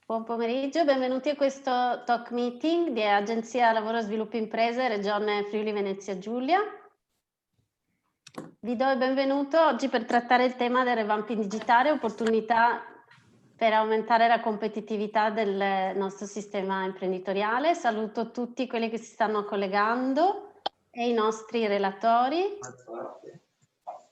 Buon pomeriggio, benvenuti a questo talk meeting di Agenzia Lavoro e Sviluppo Imprese, Regione Friuli Venezia Giulia. Vi do il benvenuto oggi per trattare il tema del revamping digitale, opportunità per aumentare la competitività del nostro sistema imprenditoriale. Saluto tutti quelli che si stanno collegando e i nostri relatori.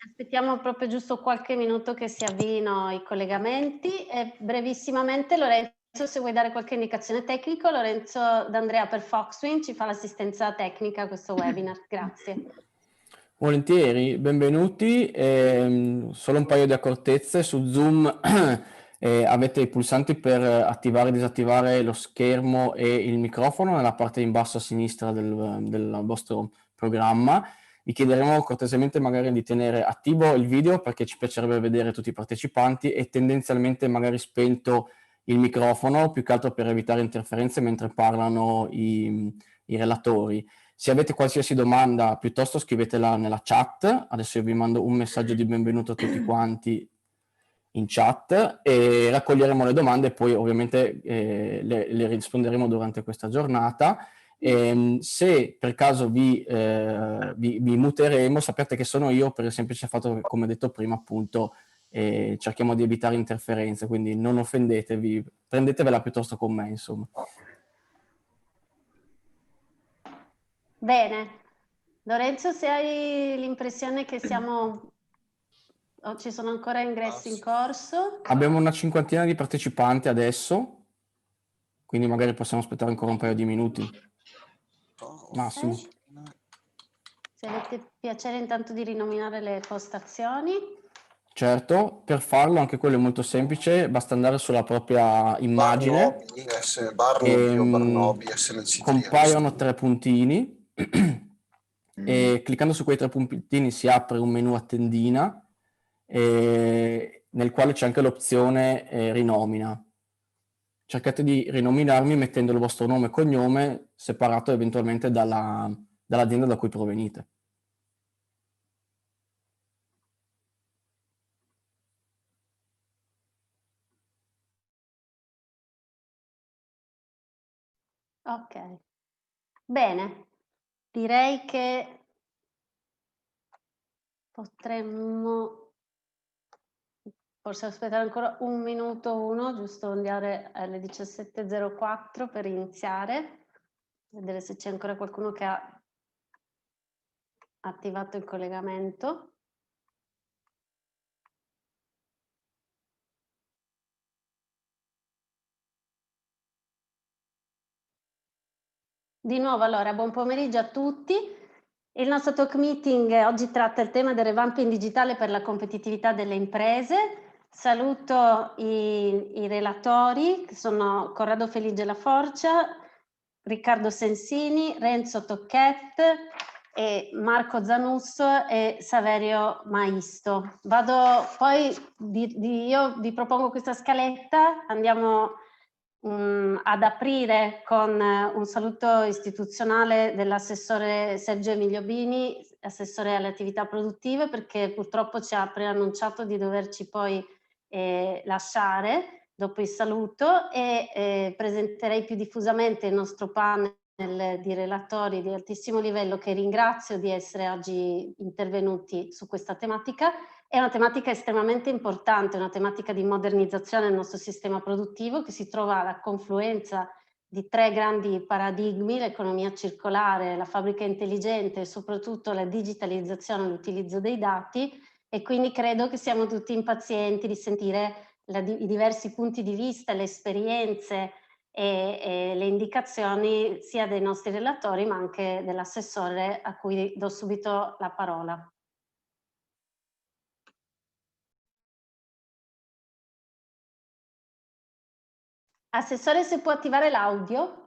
Aspettiamo proprio giusto qualche minuto che si avviino i collegamenti e brevissimamente Lorenzo, se vuoi dare qualche indicazione tecnica, Lorenzo D'Andrea per Foxwin ci fa l'assistenza tecnica a questo webinar. Grazie. Volentieri, benvenuti. Solo un paio di accortezze. Su Zoom avete i pulsanti per attivare e disattivare lo schermo e il microfono nella parte in basso a sinistra del vostro programma. Vi chiederemo cortesemente magari di tenere attivo il video perché ci piacerebbe vedere tutti i partecipanti e tendenzialmente magari spento il microfono, più che altro per evitare interferenze mentre parlano i relatori. Se avete qualsiasi domanda, piuttosto scrivetela nella chat. Adesso io vi mando un messaggio di benvenuto a tutti quanti in chat e raccoglieremo le domande e poi ovviamente le risponderemo durante questa giornata. Se per caso vi muteremo, sappiate che sono io per il semplice fatto che, come detto prima, appunto, cerchiamo di evitare interferenze, quindi non offendetevi, prendetevela piuttosto con me, insomma. Bene. Lorenzo, se hai l'impressione che siamo o ci sono ancora ingressi in corso? Abbiamo una cinquantina di partecipanti adesso, quindi magari possiamo aspettare ancora un paio di minuti. Massimo. Okay. Se avete piacere intanto di rinominare le postazioni. Certo, per farlo anche quello è molto semplice, basta andare sulla propria immagine Barnobi, SLC compaiono tre puntini e cliccando su quei tre puntini si apre un menu a tendina nel quale c'è anche l'opzione rinomina. Cercate di rinominarmi mettendo il vostro nome e cognome separato eventualmente dall'azienda da cui provenite. Ok, bene, direi che potremmo forse aspettare ancora un minuto, giusto andare alle 17:04 per iniziare, vedere se c'è ancora qualcuno che ha attivato il collegamento. Di nuovo allora, buon pomeriggio a tutti. Il nostro talk meeting oggi tratta il tema del revamping digitale per la competitività delle imprese. Saluto i relatori, che sono Corrado Felice La Forcia, Riccardo Sensini, Renzo Tocchet, e Marco Zanusso e Saverio Maisto. Io vi propongo questa scaletta, andiamo ad aprire con un saluto istituzionale dell'assessore Sergio Emilio Bini, assessore alle attività produttive, perché purtroppo ci ha preannunciato di doverci poi lasciare dopo il saluto e presenterei più diffusamente il nostro panel di relatori di altissimo livello che ringrazio di essere oggi intervenuti su questa tematica. È una tematica estremamente importante, una tematica di modernizzazione del nostro sistema produttivo che si trova alla confluenza di tre grandi paradigmi: l'economia circolare, la fabbrica intelligente e soprattutto la digitalizzazione e l'utilizzo dei dati, e quindi credo che siamo tutti impazienti di sentire i diversi punti di vista, le esperienze e le indicazioni sia dei nostri relatori ma anche dell'assessore, a cui do subito la parola. Assessore, se può attivare l'audio.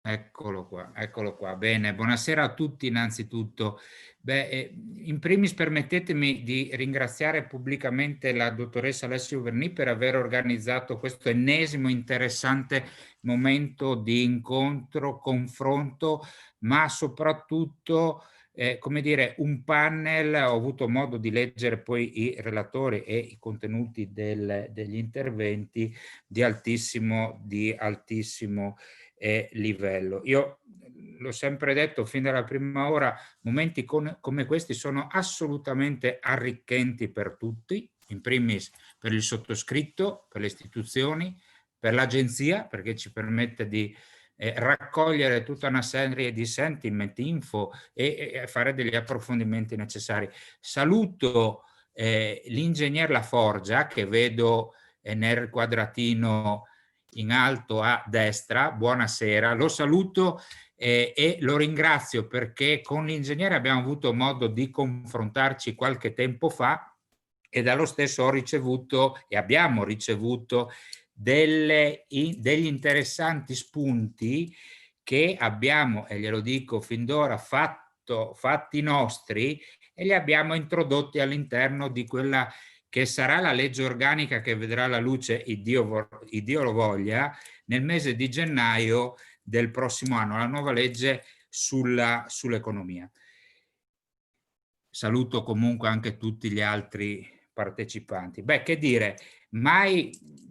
Eccolo qua. Bene, buonasera a tutti innanzitutto. In primis permettetemi di ringraziare pubblicamente la dottoressa Alessio Verni per aver organizzato questo ennesimo interessante momento di incontro, confronto, ma soprattutto come dire, un panel, ho avuto modo di leggere poi i relatori e i contenuti degli interventi di altissimo livello. Io l'ho sempre detto fin dalla prima ora, momenti come questi sono assolutamente arricchenti per tutti, in primis per il sottoscritto, per le istituzioni, per l'agenzia, perché ci permette di raccogliere tutta una serie di sentiment, info e fare degli approfondimenti necessari. Saluto l'ingegner Laforgia, che vedo nel quadratino in alto a destra. Buonasera, lo saluto e lo ringrazio perché con l'ingegnere abbiamo avuto modo di confrontarci qualche tempo fa e dallo stesso ho ricevuto e abbiamo ricevuto degli interessanti spunti che abbiamo, e glielo dico fin d'ora, fatti nostri e li abbiamo introdotti all'interno di quella che sarà la legge organica che vedrà la luce, Iddio lo voglia, nel mese di gennaio del prossimo anno, la nuova legge sull'economia. Saluto comunque anche tutti gli altri partecipanti. Beh, che dire, mai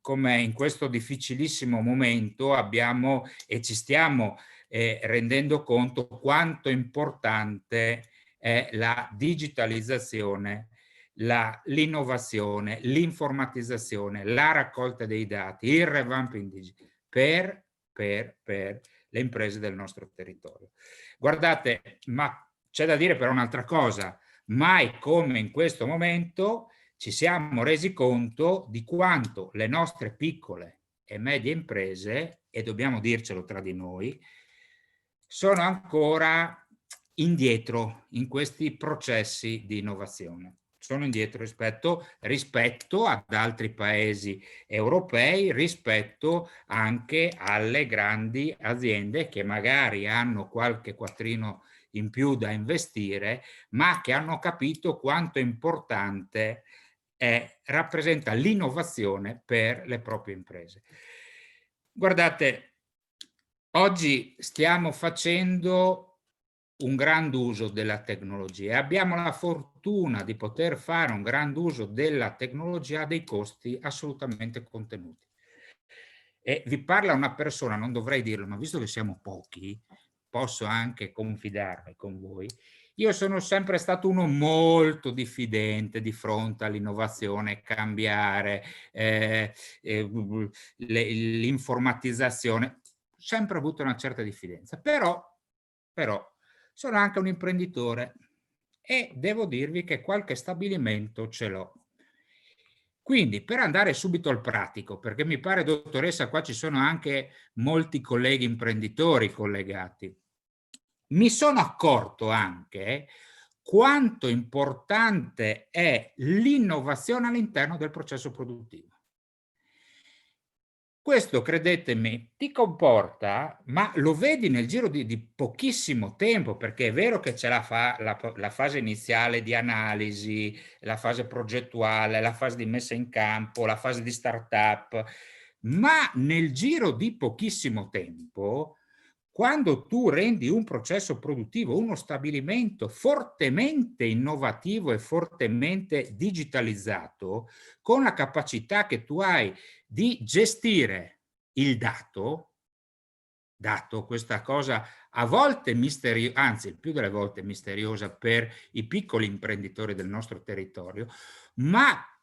come in questo difficilissimo momento abbiamo e ci stiamo rendendo conto quanto importante è la digitalizzazione, l'innovazione, l'informatizzazione, la raccolta dei dati, il revamping digitale per le imprese del nostro territorio. Guardate, ma c'è da dire però un'altra cosa, mai come in questo momento ci siamo resi conto di quanto le nostre piccole e medie imprese, e dobbiamo dircelo tra di noi, sono ancora indietro in questi processi di innovazione. Sono indietro rispetto ad altri paesi europei, rispetto anche alle grandi aziende che magari hanno qualche quattrino in più da investire, ma che hanno capito quanto importante rappresenta l'innovazione per le proprie imprese. Guardate, oggi stiamo facendo un gran uso della tecnologia e abbiamo la fortuna di poter fare un gran uso della tecnologia a dei costi assolutamente contenuti. E vi parla una persona, non dovrei dirlo, ma visto che siamo pochi, posso anche confidarmi con voi. Io sono sempre stato uno molto diffidente di fronte all'innovazione, cambiare, l'informatizzazione. Sempre avuto una certa diffidenza, però sono anche un imprenditore e devo dirvi che qualche stabilimento ce l'ho. Quindi, per andare subito al pratico, perché mi pare, dottoressa, qua ci sono anche molti colleghi imprenditori collegati, mi sono accorto anche quanto importante è l'innovazione all'interno del processo produttivo. Questo, credetemi, ti comporta, ma lo vedi nel giro di pochissimo tempo, perché è vero che c'è la fase iniziale di analisi, la fase progettuale, la fase di messa in campo, la fase di startup, ma nel giro di pochissimo tempo, quando tu rendi un processo produttivo, uno stabilimento fortemente innovativo e fortemente digitalizzato, con la capacità che tu hai di gestire il dato, questa cosa a volte misteriosa, anzi il più delle volte misteriosa per i piccoli imprenditori del nostro territorio, ma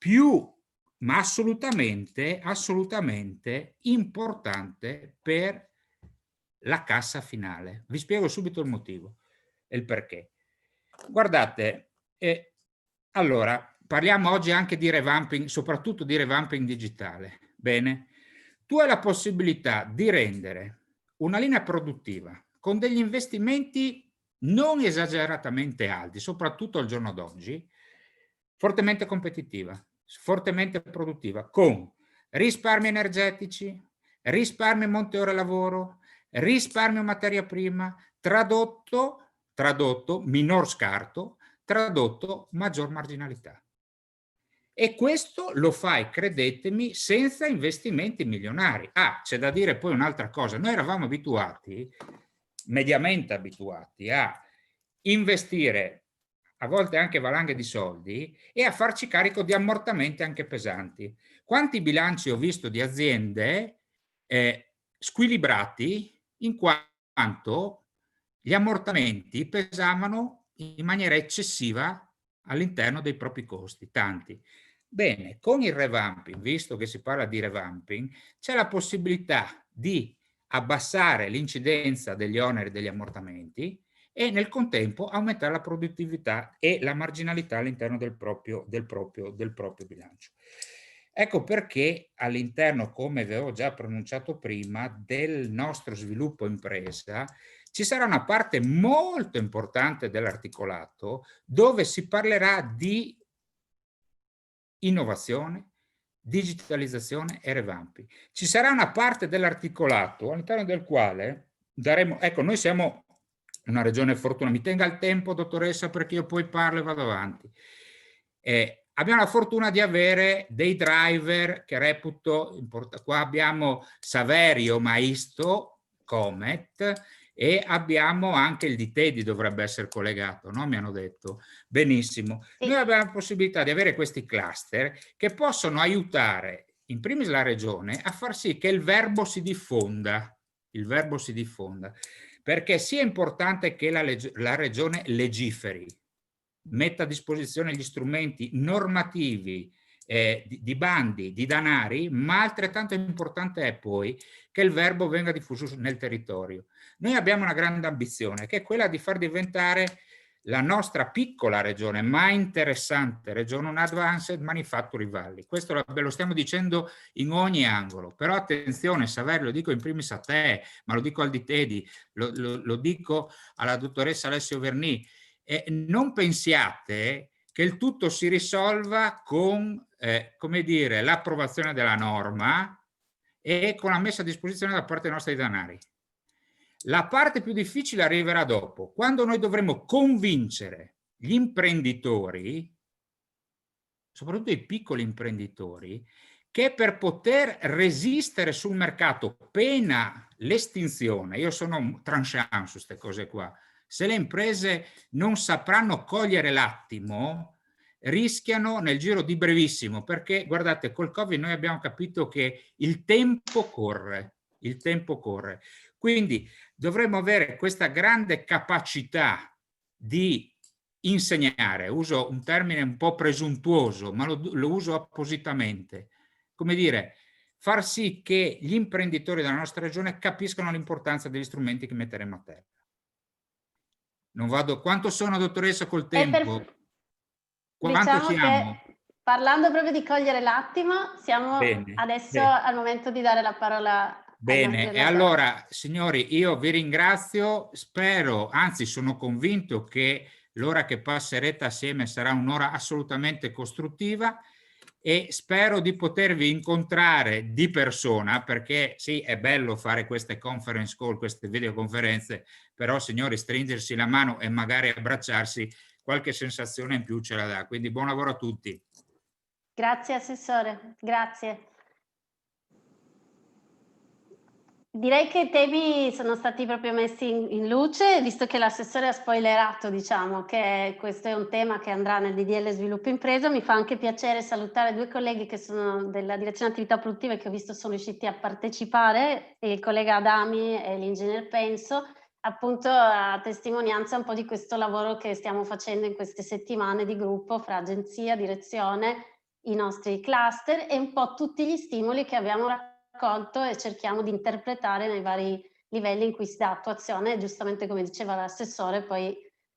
assolutamente importante per la cassa finale. Vi spiego subito il motivo e il perché. Guardate, allora, parliamo oggi anche di revamping, soprattutto di revamping digitale. Bene, tu hai la possibilità di rendere una linea produttiva con degli investimenti non esageratamente alti, soprattutto al giorno d'oggi, fortemente competitiva, fortemente produttiva, con risparmi energetici, risparmio monte ore lavoro, risparmio materia prima, tradotto minor scarto, tradotto maggior marginalità. E questo lo fai, credetemi, senza investimenti milionari. Ah, c'è da dire poi un'altra cosa. Noi eravamo abituati, mediamente abituati, a investire a volte anche valanghe di soldi e a farci carico di ammortamenti anche pesanti. Quanti bilanci ho visto di aziende squilibrati in quanto gli ammortamenti pesavano in maniera eccessiva all'interno dei propri costi, tanti. Bene, con il revamping, visto che si parla di revamping, c'è la possibilità di abbassare l'incidenza degli oneri degli ammortamenti e nel contempo aumentare la produttività e la marginalità all'interno del proprio bilancio. Ecco perché all'interno, come avevo già pronunciato prima, del nostro sviluppo impresa ci sarà una parte molto importante dell'articolato dove si parlerà di innovazione, digitalizzazione e revamping. Ci sarà una parte dell'articolato all'interno del quale daremo, ecco, noi siamo una regione fortunata, mi tenga il tempo dottoressa perché io poi parlo e vado avanti. Abbiamo la fortuna di avere dei driver che reputo importanti. Qua abbiamo Saverio, Maisto, Comet e abbiamo anche il di Tedi dovrebbe essere collegato, no? Mi hanno detto. Benissimo. Sì. Noi abbiamo la possibilità di avere questi cluster che possono aiutare in primis la regione a far sì che il verbo si diffonda. Il verbo si diffonda. Perché sia importante che la regione legiferi, metta a disposizione gli strumenti normativi di bandi, di danari, ma altrettanto importante è poi che il verbo venga diffuso nel territorio. Noi abbiamo una grande ambizione che è quella di far diventare la nostra piccola regione, ma interessante regione, un Advanced Manufacturing Valley. Questo lo stiamo dicendo in ogni angolo, però attenzione Saverio, lo dico in primis a te, ma lo dico al di Tedi, lo dico alla dottoressa Alessio Verni, non pensiate che il tutto si risolva con, come dire, l'approvazione della norma e con la messa a disposizione da parte nostra dei danari. La parte più difficile arriverà dopo, quando noi dovremo convincere gli imprenditori, soprattutto i piccoli imprenditori, che per poter resistere sul mercato pena l'estinzione, io sono tranchant su queste cose qua, se le imprese non sapranno cogliere l'attimo, rischiano nel giro di brevissimo, perché guardate, col Covid noi abbiamo capito che il tempo corre, quindi dovremmo avere questa grande capacità di insegnare, uso un termine un po' presuntuoso, ma lo uso appositamente, come dire, far sì che gli imprenditori della nostra regione capiscano l'importanza degli strumenti che metteremo a terra. Non vado, quanto sono dottoressa col tempo? Quanto diciamo siamo? che parlando proprio di cogliere l'attimo, siamo adesso al momento di dare la parola ai nostri Bene, e allora signori io vi ringrazio, spero, anzi sono convinto che l'ora che passerete assieme sarà un'ora assolutamente costruttiva e spero di potervi incontrare di persona, perché sì, è bello fare queste conference call, queste videoconferenze, però signori stringersi la mano e magari abbracciarsi qualche sensazione in più ce la dà, quindi buon lavoro a tutti. Grazie Assessore, grazie. Direi che i temi sono stati proprio messi in luce, visto che l'assessore ha spoilerato, diciamo, che questo è un tema che andrà nel DDL Sviluppo Impresa. Mi fa anche piacere salutare due colleghi che sono della Direzione Attività Produttive che ho visto sono riusciti a partecipare, il collega Adami e l'ingegner Penso, appunto a testimonianza un po' di questo lavoro che stiamo facendo in queste settimane di gruppo fra agenzia, direzione, i nostri cluster e un po' tutti gli stimoli che abbiamo raccolto e cerchiamo di interpretare nei vari livelli in cui si dà attuazione, giustamente come diceva l'assessore, poi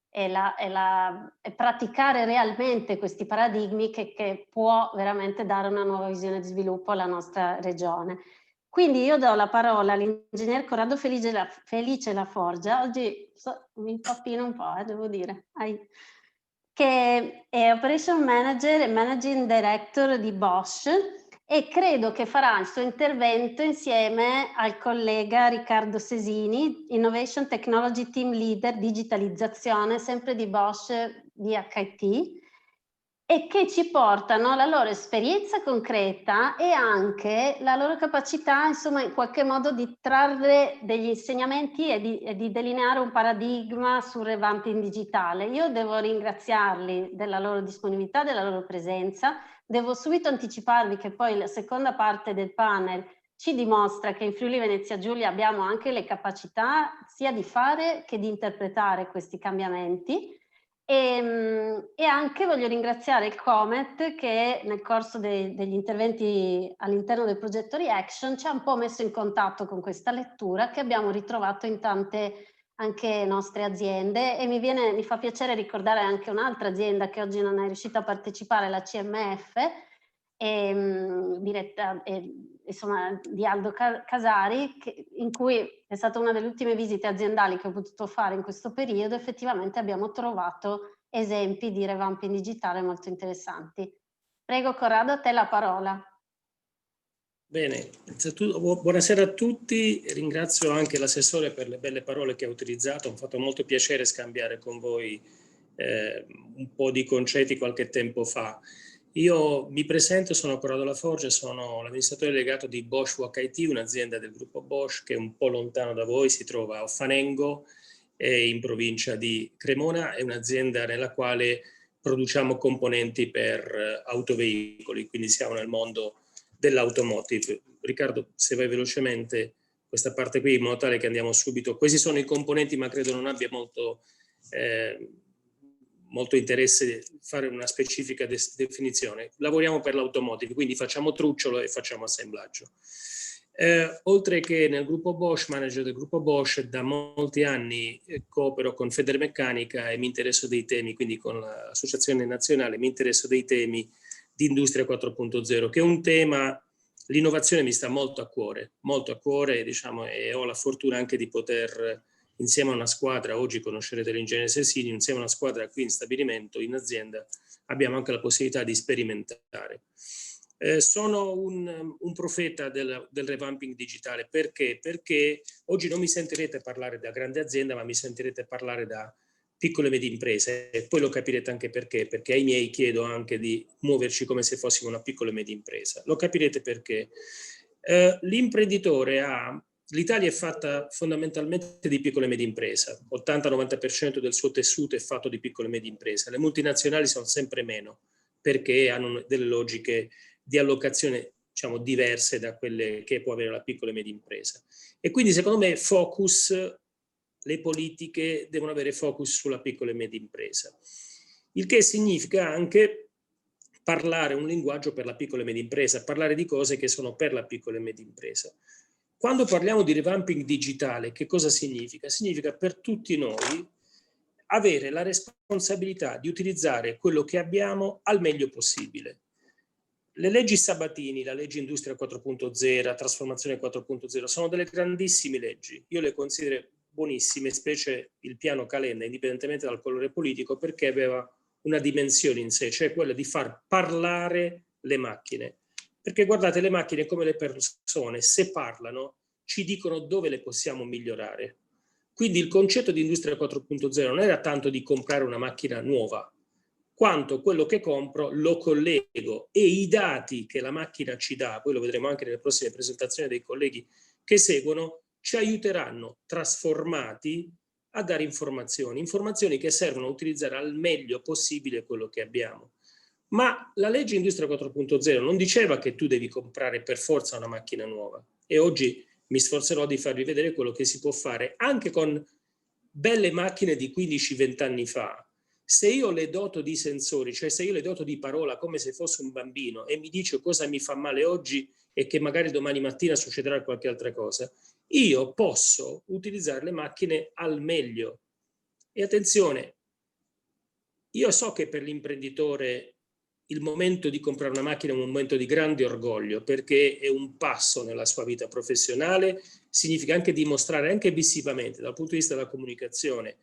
è praticare realmente questi paradigmi che può veramente dare una nuova visione di sviluppo alla nostra regione. Quindi io do la parola all'ingegner Corrado Felice Laforgia, oggi mi impappino un po', devo dire, che è Operation Manager e Managing Director di Bosch, e credo che farà il suo intervento insieme al collega Riccardo Sesini, Innovation Technology Team Leader Digitalizzazione, sempre di Bosch DHIT. e che ci portano la loro esperienza concreta e anche la loro capacità, insomma, in qualche modo di trarre degli insegnamenti e di delineare un paradigma sul revamping digitale. Io devo ringraziarli della loro disponibilità, della loro presenza. Devo subito anticiparvi che poi la seconda parte del panel ci dimostra che in Friuli Venezia Giulia abbiamo anche le capacità sia di fare che di interpretare questi cambiamenti. E anche voglio ringraziare il Comet che nel corso degli interventi all'interno del progetto Reaction ci ha un po' messo in contatto con questa lettura che abbiamo ritrovato in tante anche nostre aziende, e mi fa piacere ricordare anche un'altra azienda che oggi non è riuscita a partecipare, la CMF, diretta insomma di Aldo Casari, in cui è stata una delle ultime visite aziendali che ho potuto fare in questo periodo. Effettivamente abbiamo trovato esempi di revamping digitale molto interessanti. Prego Corrado, a te la parola. Bene, buonasera a tutti, ringrazio anche l'assessore per le belle parole che ha utilizzato, mi ha fatto molto piacere scambiare con voi un po' di concetti qualche tempo fa. Io mi presento, sono Corrado Laforgia, sono l'amministratore delegato di Bosch WHIT, un'azienda del gruppo Bosch che è un po' lontano da voi, si trova a Offanengo, in provincia di Cremona, è un'azienda nella quale produciamo componenti per autoveicoli, quindi siamo nel mondo dell'automotive. Riccardo, se vai velocemente questa parte qui in modo tale che andiamo subito. Questi sono i componenti, ma credo non abbia molto interesse fare una specifica definizione. Lavoriamo per l'automotive, quindi facciamo trucciolo e facciamo assemblaggio. Oltre che nel gruppo Bosch, manager del gruppo Bosch, da molti anni coopero con Federmeccanica e mi interesso dei temi, quindi con l'associazione nazionale, mi interesso dei temi di Industria 4.0, che è un tema, l'innovazione mi sta molto a cuore, diciamo, e ho la fortuna anche di poter, insieme a una squadra, oggi conoscerete l'ingegnere Sesini, insieme a una squadra qui in stabilimento, in azienda, abbiamo anche la possibilità di sperimentare. Sono un profeta del revamping digitale, perché? Perché oggi non mi sentirete parlare da grande azienda, ma mi sentirete parlare da piccole e medie imprese, e poi lo capirete anche perché ai miei chiedo anche di muoverci come se fossimo una piccola e media impresa. Lo capirete perché l'imprenditore l'Italia è fatta fondamentalmente di piccole e medie imprese, 80-90% del suo tessuto è fatto di piccole e medie imprese, le multinazionali sono sempre meno perché hanno delle logiche di allocazione, diciamo, diverse da quelle che può avere la piccola e media impresa. E quindi secondo me le politiche devono avere focus sulla piccola e media impresa, il che significa anche parlare un linguaggio per la piccola e media impresa, parlare di cose che sono per la piccola e media impresa. Quando parliamo di revamping digitale, che cosa significa? Significa per tutti noi avere la responsabilità di utilizzare quello che abbiamo al meglio possibile. Le leggi Sabatini, la legge Industria 4.0, Trasformazione 4.0, sono delle grandissime leggi. Io le considero buonissime, specie il piano Calenda, indipendentemente dal colore politico, perché aveva una dimensione in sé, cioè quella di far parlare le macchine. Perché guardate, le macchine come le persone, se parlano, ci dicono dove le possiamo migliorare. Quindi il concetto di Industria 4.0 non era tanto di comprare una macchina nuova, quanto quello che compro lo collego e i dati che la macchina ci dà, poi lo vedremo anche nelle prossime presentazioni dei colleghi che seguono, ci aiuteranno trasformati a dare informazioni che servono a utilizzare al meglio possibile quello che abbiamo. Ma la legge Industria 4.0 non diceva che tu devi comprare per forza una macchina nuova, e oggi mi sforzerò di farvi vedere quello che si può fare anche con belle macchine di 15-20 anni fa. Se io le doto di sensori, cioè se io le doto di parola come se fosse un bambino e mi dice cosa mi fa male oggi e che magari domani mattina succederà qualche altra cosa, io posso utilizzare le macchine al meglio. E attenzione, io so che per l'imprenditore il momento di comprare una macchina è un momento di grande orgoglio, perché è un passo nella sua vita professionale, significa anche dimostrare, anche visivamente, dal punto di vista della comunicazione,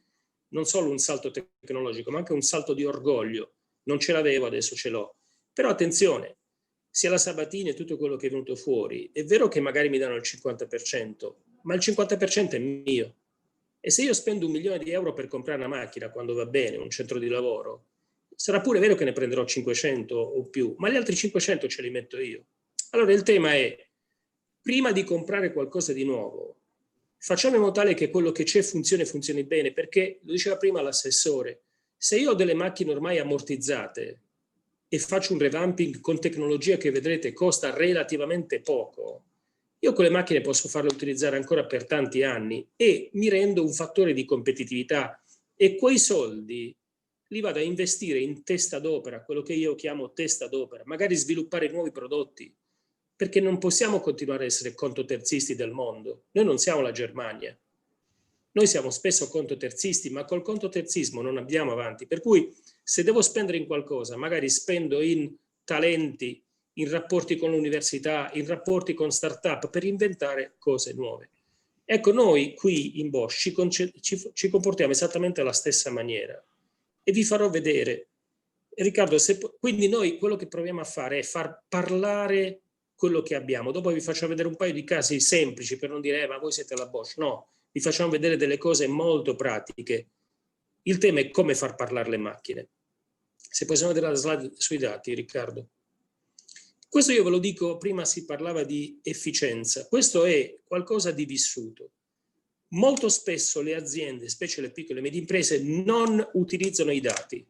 non solo un salto tecnologico, ma anche un salto di orgoglio. Non ce l'avevo, adesso ce l'ho. Però attenzione, sia la Sabatini e tutto quello che è venuto fuori, è vero che magari mi danno il 50%, ma il 50% è mio. E se io spendo 1 milione di euro per comprare una macchina quando va bene, un centro di lavoro, Sarà pure vero che ne prenderò 500 o più, ma gli altri 500 ce li metto io. Allora il tema è, prima di comprare qualcosa di nuovo, facciamo in modo tale che quello che c'è funzioni bene, perché, lo diceva prima l'assessore, se io ho delle macchine ormai ammortizzate e faccio un revamping con tecnologia che vedrete costa relativamente poco, io quelle macchine posso farle utilizzare ancora per tanti anni e mi rendo un fattore di competitività, e quei soldi li vado a investire in testa d'opera, quello che io chiamo testa d'opera, magari sviluppare nuovi prodotti, perché non possiamo continuare a essere contoterzisti del mondo. Noi non siamo la Germania. Noi siamo spesso contoterzisti, ma col contoterzismo non andiamo avanti. Per cui se devo spendere in qualcosa, magari spendo in talenti, in rapporti con l'università, in rapporti con start-up, per inventare cose nuove. Ecco, noi qui in Bosch ci comportiamo esattamente alla stessa maniera. E vi farò vedere, Riccardo, quindi noi quello che proviamo a fare è far parlare quello che abbiamo. Dopo vi faccio vedere un paio di casi semplici, per non dire ma voi siete la Bosch. No, vi facciamo vedere delle cose molto pratiche. Il tema è come far parlare le macchine. Se possiamo vedere la slide sui dati, Riccardo. Questo io ve lo dico, prima si parlava di efficienza. Questo è qualcosa di vissuto. Molto spesso le aziende, specie le piccole e medie imprese, non utilizzano i dati,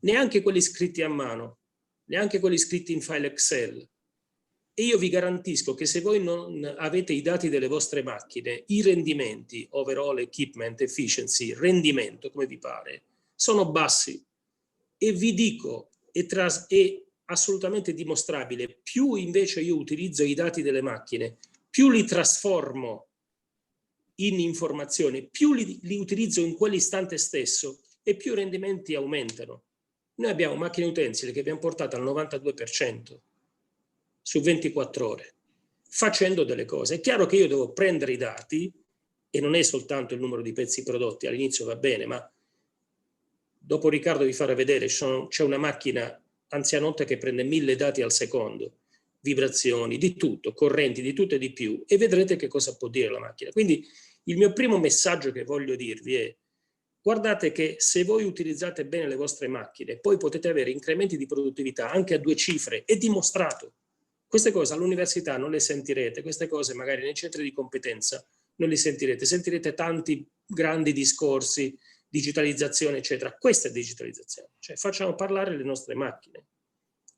neanche quelli scritti a mano, neanche quelli scritti in file Excel. E io vi garantisco che se voi non avete i dati delle vostre macchine, i rendimenti, overall equipment efficiency, rendimento, come vi pare, sono bassi. E vi dico, è assolutamente dimostrabile, più invece io utilizzo i dati delle macchine, più li trasformo in informazione, più li utilizzo in quell'istante stesso e più i rendimenti aumentano. Noi abbiamo macchine utensili che abbiamo portato al 92% su 24 ore, facendo delle cose. È chiaro che io devo prendere i dati, e non è soltanto il numero di pezzi prodotti, all'inizio va bene, ma dopo Riccardo vi farà vedere, c'è una macchina anzianotta che prende 1000 dati al secondo, vibrazioni, di tutto, correnti, di tutto e di più, e vedrete che cosa può dire la macchina. Quindi il mio primo messaggio che voglio dirvi è: guardate che se voi utilizzate bene le vostre macchine, poi potete avere incrementi di produttività anche a 2 cifre, è dimostrato. Queste cose all'università non le sentirete, queste cose magari nei centri di competenza non le sentirete, sentirete tanti grandi discorsi, digitalizzazione, eccetera. Questa è digitalizzazione, cioè facciamo parlare le nostre macchine.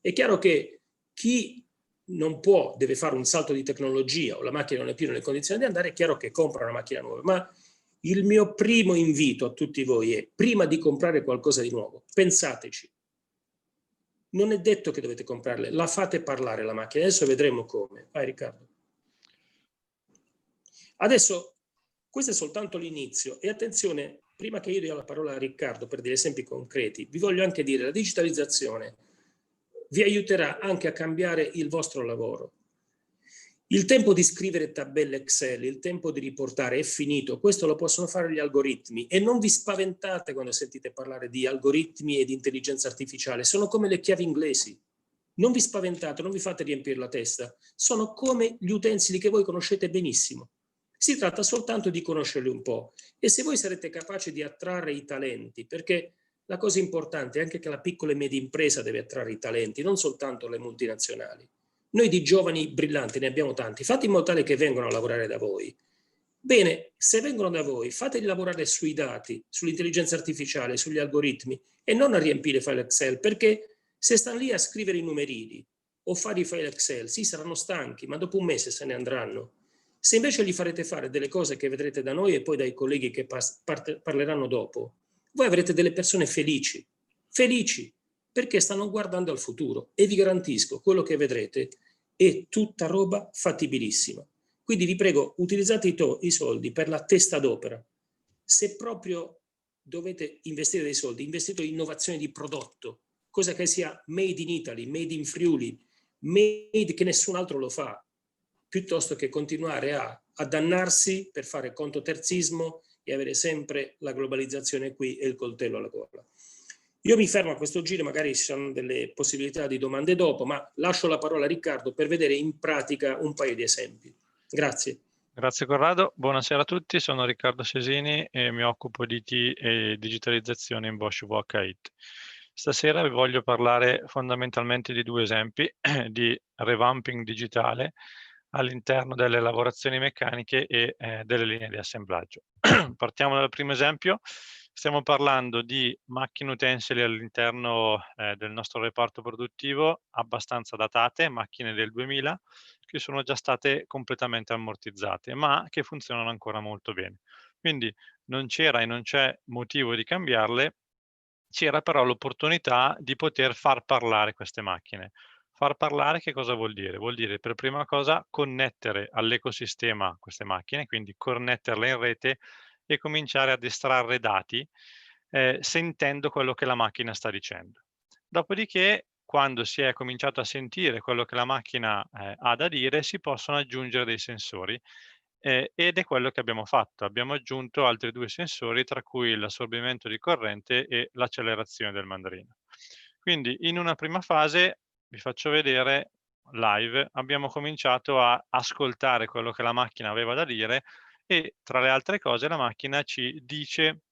È chiaro che chi non può, deve fare un salto di tecnologia o la macchina non è più nelle condizioni di andare, è chiaro che compra una macchina nuova, ma il mio primo invito a tutti voi è: prima di comprare qualcosa di nuovo, pensateci. Non è detto che dovete comprarle, la fate parlare la macchina. Adesso vedremo come. Vai Riccardo. Adesso, questo è soltanto l'inizio. E attenzione, prima che io dia la parola a Riccardo per degli esempi concreti, vi voglio anche dire: la digitalizzazione vi aiuterà anche a cambiare il vostro lavoro. Il tempo di scrivere tabelle Excel, il tempo di riportare è finito. Questo lo possono fare gli algoritmi, e non vi spaventate quando sentite parlare di algoritmi e di intelligenza artificiale. Sono come le chiavi inglesi. Non vi spaventate, non vi fate riempire la testa. Sono come gli utensili che voi conoscete benissimo. Si tratta soltanto di conoscerli un po', e se voi sarete capaci di attrarre i talenti, perché la cosa importante è anche che la piccola e media impresa deve attrarre i talenti, non soltanto le multinazionali. Noi di giovani brillanti ne abbiamo tanti, fate in modo tale che vengano a lavorare da voi. Bene, se vengono da voi, fateli lavorare sui dati, sull'intelligenza artificiale, sugli algoritmi, e non a riempire file Excel, perché se stanno lì a scrivere i numerini o fare i file Excel, sì, saranno stanchi, ma dopo un mese se ne andranno. Se invece gli farete fare delle cose che vedrete da noi e poi dai colleghi che parleranno dopo, voi avrete delle persone felici, perché stanno guardando al futuro, e vi garantisco, quello che vedrete è tutta roba fattibilissima. Quindi vi prego, utilizzate i soldi per la testa d'opera. Se proprio dovete investire dei soldi, investite in innovazione di prodotto, cosa che sia made in Italy, made in Friuli, made che nessun altro lo fa, piuttosto che continuare a dannarsi per fare contoterzismo e avere sempre la globalizzazione qui e il coltello alla gola. Io mi fermo a questo giro, magari ci saranno delle possibilità di domande dopo, ma lascio la parola a Riccardo per vedere in pratica un paio di esempi. Grazie. Grazie Corrado, buonasera a tutti, sono Riccardo Cesini e mi occupo di IT e digitalizzazione in Bosch VH8. Stasera vi voglio parlare fondamentalmente di due esempi di revamping digitale all'interno delle lavorazioni meccaniche e delle linee di assemblaggio. Partiamo dal primo esempio. Stiamo parlando di macchine utensili all'interno del nostro reparto produttivo abbastanza datate, macchine del 2000, che sono già state completamente ammortizzate, ma che funzionano ancora molto bene. Quindi non c'era e non c'è motivo di cambiarle, c'era però l'opportunità di poter far parlare queste macchine. Far parlare che cosa vuol dire? Vuol dire per prima cosa connettere all'ecosistema queste macchine, quindi connetterle in rete e cominciare ad estrarre dati sentendo quello che la macchina sta dicendo. Dopodiché, quando si è cominciato a sentire quello che la macchina ha da dire, si possono aggiungere dei sensori ed è quello che abbiamo fatto. Abbiamo aggiunto altri 2 sensori, tra cui l'assorbimento di corrente e l'accelerazione del mandarino. Quindi in una prima fase, vi faccio vedere live, abbiamo cominciato a ascoltare quello che la macchina aveva da dire e tra le altre cose la macchina ci dice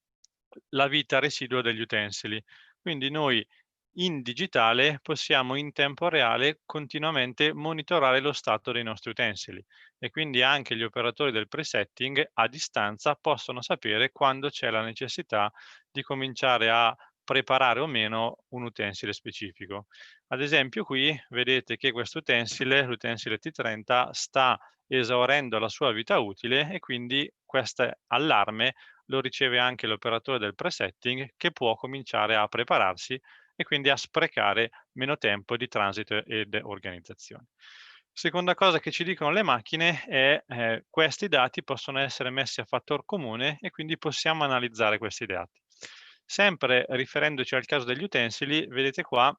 la vita residua degli utensili. Quindi noi in digitale possiamo in tempo reale continuamente monitorare lo stato dei nostri utensili e quindi anche gli operatori del presetting a distanza possono sapere quando c'è la necessità di cominciare a preparare o meno un utensile specifico. Ad esempio qui vedete che questo utensile, l'utensile T30, sta esaurendo la sua vita utile e quindi questo allarme lo riceve anche l'operatore del presetting che può cominciare a prepararsi e quindi a sprecare meno tempo di transito ed organizzazione. Seconda cosa che ci dicono le macchine è questi dati possono essere messi a fattor comune e quindi possiamo analizzare questi dati. Sempre riferendoci al caso degli utensili, vedete qua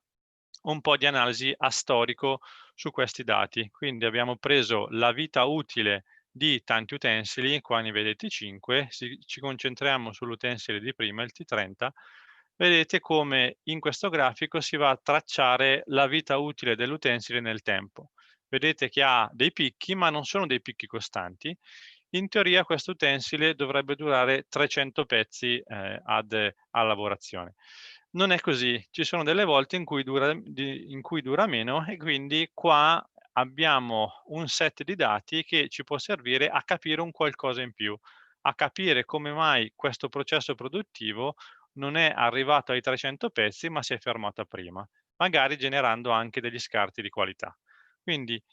un po' di analisi a storico su questi dati. Quindi abbiamo preso la vita utile di tanti utensili, qua ne vedete 5, ci concentriamo sull'utensile di prima, il T30, vedete come in questo grafico si va a tracciare la vita utile dell'utensile nel tempo. Vedete che ha dei picchi, ma non sono dei picchi costanti. In teoria questo utensile dovrebbe durare 300 pezzi a lavorazione. Non è così, ci sono delle volte in cui dura meno e quindi qua abbiamo un set di dati che ci può servire a capire un qualcosa in più, a capire come mai questo processo produttivo non è arrivato ai 300 pezzi ma si è fermato prima, magari generando anche degli scarti di qualità. Quindi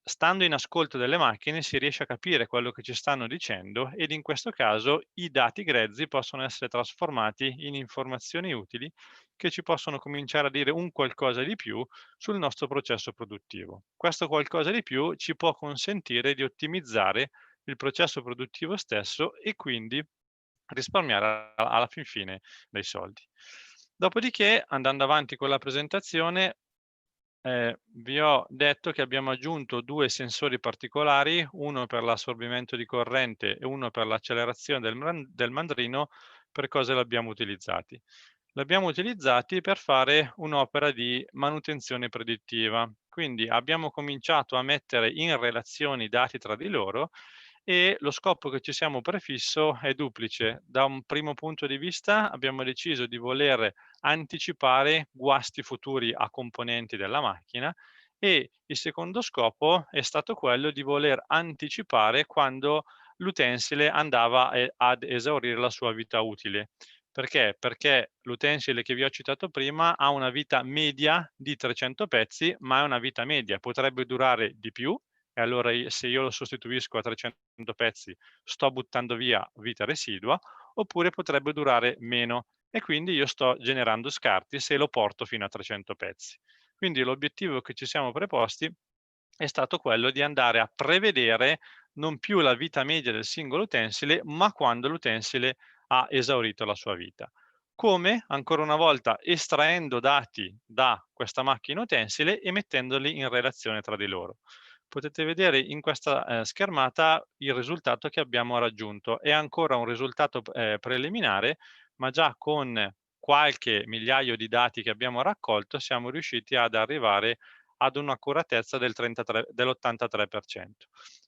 stando in ascolto delle macchine si riesce a capire quello che ci stanno dicendo ed in questo caso i dati grezzi possono essere trasformati in informazioni utili che ci possono cominciare a dire un qualcosa di più sul nostro processo produttivo. Questo qualcosa di più ci può consentire di ottimizzare il processo produttivo stesso e quindi risparmiare alla fin fine dei soldi. Dopodiché, andando avanti con la presentazione, vi ho detto che abbiamo aggiunto 2 sensori particolari, uno per l'assorbimento di corrente e uno per l'accelerazione del mandrino. Per cosa li abbiamo utilizzati? Li abbiamo utilizzati per fare un'opera di manutenzione predittiva. Quindi abbiamo cominciato a mettere in relazione i dati tra di loro e lo scopo che ci siamo prefisso è duplice. Da un primo punto di vista abbiamo deciso di voler anticipare guasti futuri a componenti della macchina e il secondo scopo è stato quello di voler anticipare quando l'utensile andava ad esaurire la sua vita utile. Perché? Perché l'utensile che vi ho citato prima ha una vita media di 300 pezzi, ma è una vita media, potrebbe durare di più e allora se io lo sostituisco a 300 pezzi sto buttando via vita residua, oppure potrebbe durare meno e quindi io sto generando scarti se lo porto fino a 300 pezzi. Quindi l'obiettivo che ci siamo preposti è stato quello di andare a prevedere non più la vita media del singolo utensile, ma quando l'utensile ha esaurito la sua vita. Come? Ancora una volta estraendo dati da questa macchina utensile e mettendoli in relazione tra di loro. Potete vedere in questa schermata il risultato che abbiamo raggiunto. È ancora un risultato preliminare, ma già con qualche migliaio di dati che abbiamo raccolto siamo riusciti ad arrivare ad un'accuratezza dell'83%.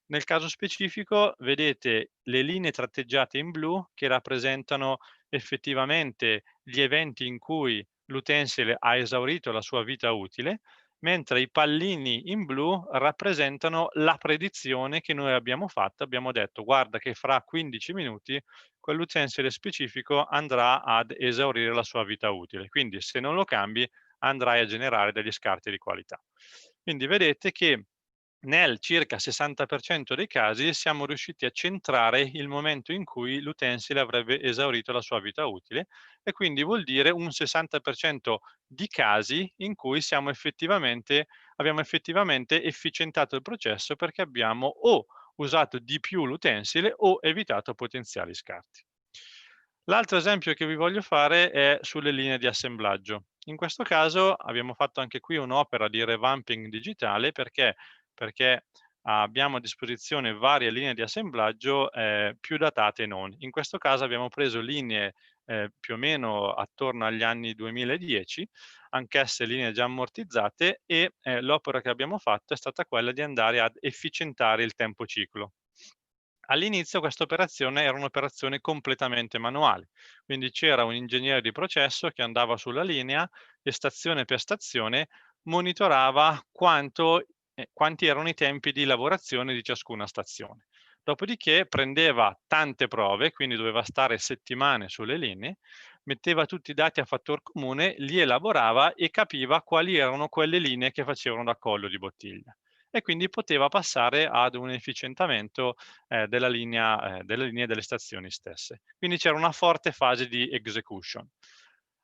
Nel caso specifico vedete le linee tratteggiate in blu che rappresentano effettivamente gli eventi in cui l'utensile ha esaurito la sua vita utile, mentre i pallini in blu rappresentano la predizione che noi abbiamo fatto. Abbiamo detto, guarda che fra 15 minuti quell'utensile specifico andrà ad esaurire la sua vita utile. Quindi se non lo cambi andrai a generare degli scarti di qualità. Quindi vedete che nel circa 60% dei casi siamo riusciti a centrare il momento in cui l'utensile avrebbe esaurito la sua vita utile, e quindi vuol dire un 60% di casi in cui abbiamo effettivamente efficientato il processo, perché abbiamo o usato di più l'utensile o evitato potenziali scarti. L'altro esempio che vi voglio fare è sulle linee di assemblaggio. In questo caso abbiamo fatto anche qui un'opera di revamping digitale, perché abbiamo a disposizione varie linee di assemblaggio più datate e non. In questo caso abbiamo preso linee più o meno attorno agli anni 2010, anch'esse linee già ammortizzate, e l'opera che abbiamo fatto è stata quella di andare ad efficientare il tempo ciclo. All'inizio questa operazione era un'operazione completamente manuale, quindi c'era un ingegnere di processo che andava sulla linea e stazione per stazione monitorava quanti erano i tempi di lavorazione di ciascuna stazione. Dopodiché prendeva tante prove, quindi doveva stare settimane sulle linee, metteva tutti i dati a fattor comune, li elaborava e capiva quali erano quelle linee che facevano da collo di bottiglia, e quindi poteva passare ad un efficientamento delle linee delle stazioni stesse. Quindi c'era una forte fase di execution.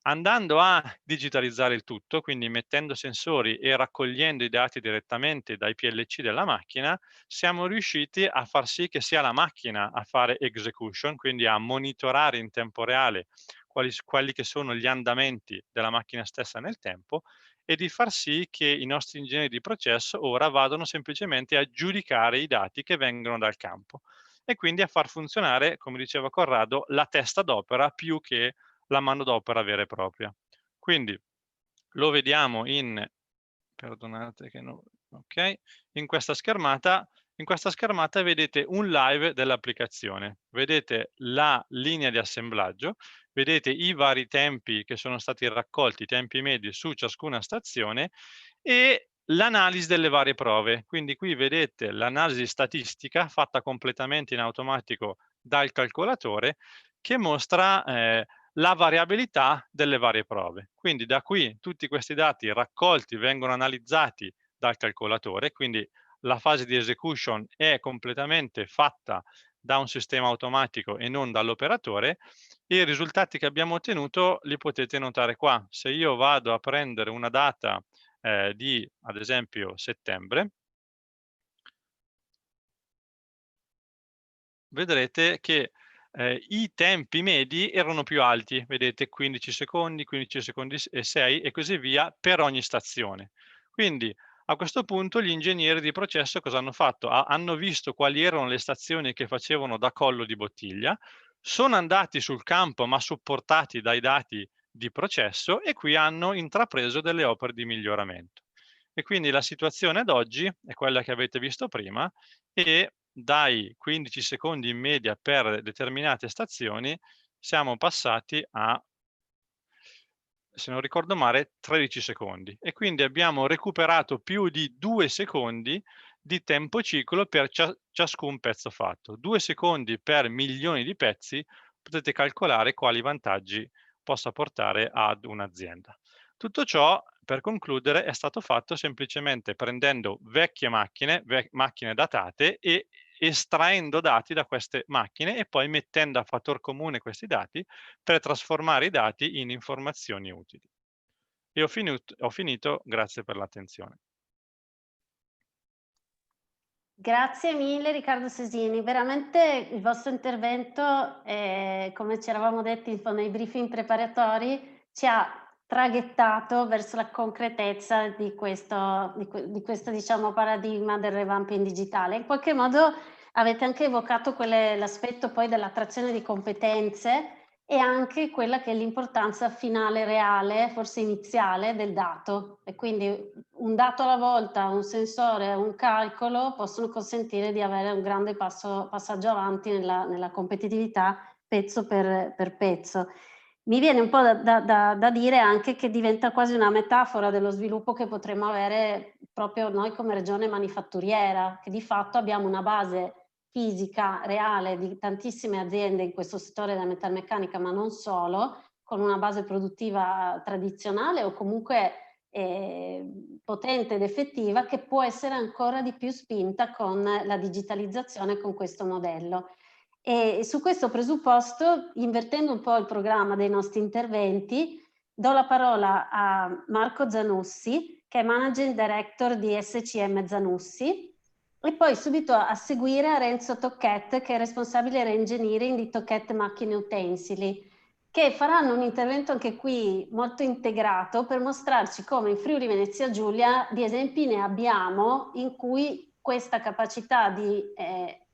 Andando a digitalizzare il tutto, quindi mettendo sensori e raccogliendo i dati direttamente dai PLC della macchina, siamo riusciti a far sì che sia la macchina a fare execution, quindi a monitorare in tempo reale quelli che sono gli andamenti della macchina stessa nel tempo, e di far sì che i nostri ingegneri di processo ora vadano semplicemente a giudicare i dati che vengono dal campo, e quindi a far funzionare, come diceva Corrado, la testa d'opera più che la manodopera vera e propria. Quindi lo vediamo perdonate che no, ok, in questa schermata vedete un live dell'applicazione, vedete la linea di assemblaggio, vedete i vari tempi che sono stati raccolti, i tempi medi su ciascuna stazione, e l'analisi delle varie prove. Quindi qui vedete l'analisi statistica fatta completamente in automatico dal calcolatore, che mostra la variabilità delle varie prove. Quindi da qui tutti questi dati raccolti vengono analizzati dal calcolatore, quindi la fase di execution è completamente fatta da un sistema automatico e non dall'operatore, e i risultati che abbiamo ottenuto li potete notare qua. Se io vado a prendere una data di, ad esempio, settembre, vedrete che i tempi medi erano più alti, vedete 15 secondi, 15 secondi e 6 e così via per ogni stazione. Quindi a questo punto gli ingegneri di processo cosa hanno fatto? Hanno visto quali erano le stazioni che facevano da collo di bottiglia, sono andati sul campo ma supportati dai dati di processo, e qui hanno intrapreso delle opere di miglioramento. E quindi la situazione ad oggi è quella che avete visto prima, e dai 15 secondi in media per determinate stazioni siamo passati a, se non ricordo male, 13 secondi, e quindi abbiamo recuperato più di 2 secondi di tempo ciclo per ciascun pezzo fatto. 2 secondi per milioni di pezzi, potete calcolare quali vantaggi possa portare ad un'azienda. Tutto ciò, per concludere, è stato fatto semplicemente prendendo vecchie macchine datate, e estraendo dati da queste macchine e poi mettendo a fattor comune questi dati per trasformare i dati in informazioni utili. E ho finito, grazie per l'attenzione. Grazie mille Riccardo Sesini, veramente il vostro intervento, come ci eravamo detti nei briefing preparatori, ci ha traghettato verso la concretezza di questo diciamo, paradigma del revamping digitale. In qualche modo avete anche evocato l'aspetto poi dell'attrazione di competenze e anche quella che è l'importanza finale, reale, forse iniziale del dato, e quindi un dato alla volta, un sensore, un calcolo possono consentire di avere un grande passaggio avanti nella competitività pezzo per pezzo. mi viene un po' da dire anche che diventa quasi una metafora dello sviluppo che potremmo avere proprio noi come regione manifatturiera, che di fatto abbiamo una base fisica reale di tantissime aziende in questo settore della metalmeccanica, ma non solo, con una base produttiva tradizionale o comunque potente ed effettiva, che può essere ancora di più spinta con la digitalizzazione, con questo modello. E su questo presupposto, invertendo un po' il programma dei nostri interventi, do la parola a Marco Zanussi, che è Managing Director di SCM Zanussi, e poi subito a seguire a Renzo Tocchette, che è responsabile Reengineering di Tocchette Macchine Utensili, che faranno un intervento anche qui molto integrato per mostrarci come in Friuli Venezia Giulia di esempi ne abbiamo in cui questa capacità di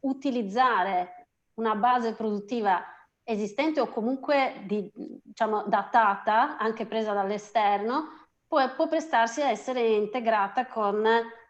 utilizzare una base produttiva esistente o comunque diciamo, datata, anche presa dall'esterno, può prestarsi a essere integrata con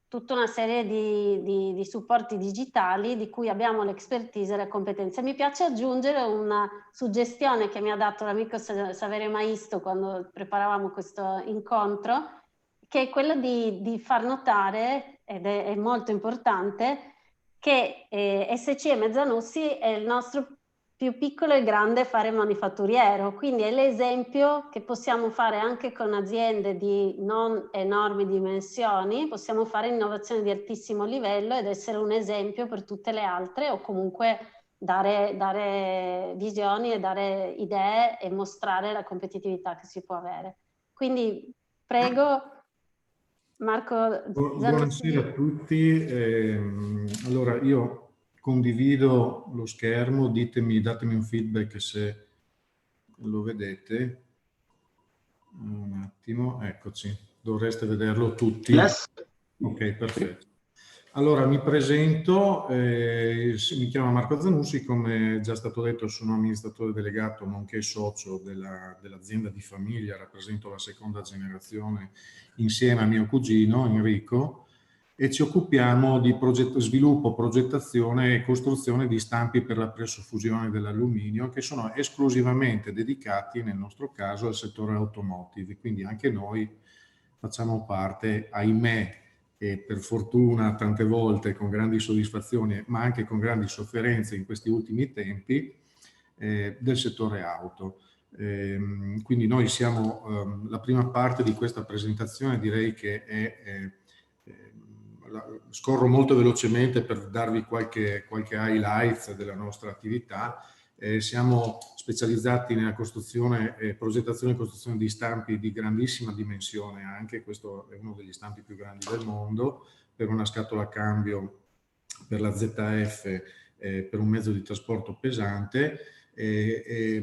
tutta una serie di supporti digitali di cui abbiamo l'expertise e le competenze. Mi piace aggiungere una suggestione che mi ha dato l'amico Saverio Maisto quando preparavamo questo incontro, che è quella di far notare, ed è molto importante, che SCM Zanussi è il nostro più piccolo e grande fare manifatturiero, quindi è l'esempio che possiamo fare anche con aziende di non enormi dimensioni, possiamo fare innovazione di altissimo livello ed essere un esempio per tutte le altre, o comunque dare visioni e dare idee e mostrare la competitività che si può avere. Quindi prego Marco Zanussi. Buonasera a tutti. Allora io condivido lo schermo, datemi un feedback se lo vedete. Un attimo, eccoci, dovreste vederlo tutti. Yes. Ok, perfetto. Allora mi presento, mi chiamo Marco Zanussi, come già stato detto sono amministratore delegato nonché socio dell'azienda di famiglia, rappresento la seconda generazione insieme a mio cugino Enrico, e ci occupiamo di sviluppo, progettazione e costruzione di stampi per la pressofusione dell'alluminio, che sono esclusivamente dedicati nel nostro caso al settore automotive, quindi anche noi facciamo parte, ahimè, e per fortuna tante volte con grandi soddisfazioni, ma anche con grandi sofferenze in questi ultimi tempi, del settore auto. Quindi noi siamo, la prima parte di questa presentazione direi che scorro molto velocemente per darvi qualche highlights della nostra attività. Siamo specializzati nella costruzione, progettazione e costruzione di stampi di grandissima dimensione, anche questo è uno degli stampi più grandi del mondo, per una scatola a cambio per la ZF, per un mezzo di trasporto pesante, e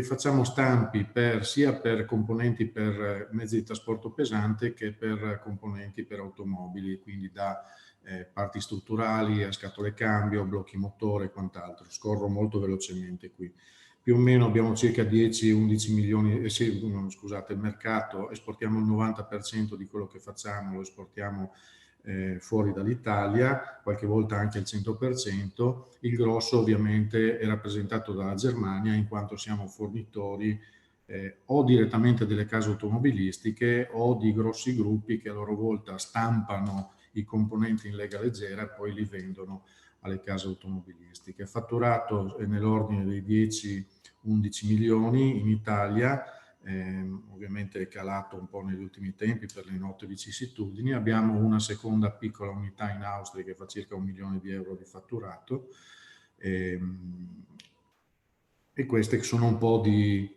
facciamo stampi sia per componenti per mezzi di trasporto pesante che per componenti per automobili, quindi da parti strutturali a scatole cambio, blocchi motore e quant'altro. Scorro molto velocemente qui. Più o meno abbiamo circa 10-11 milioni, scusate, il mercato, esportiamo il 90% di quello che facciamo, lo esportiamo fuori dall'Italia, qualche volta anche il 100%. Il grosso ovviamente è rappresentato dalla Germania, in quanto siamo fornitori o direttamente delle case automobilistiche o di grossi gruppi che a loro volta stampano i componenti in lega leggera e poi li vendono alle case automobilistiche. Fatturato nell'ordine dei 10-11 milioni in Italia, ovviamente è calato un po' negli ultimi tempi per le note vicissitudini. Abbiamo una seconda piccola unità in Austria che fa circa 1 milione di euro di fatturato, e queste sono un po' di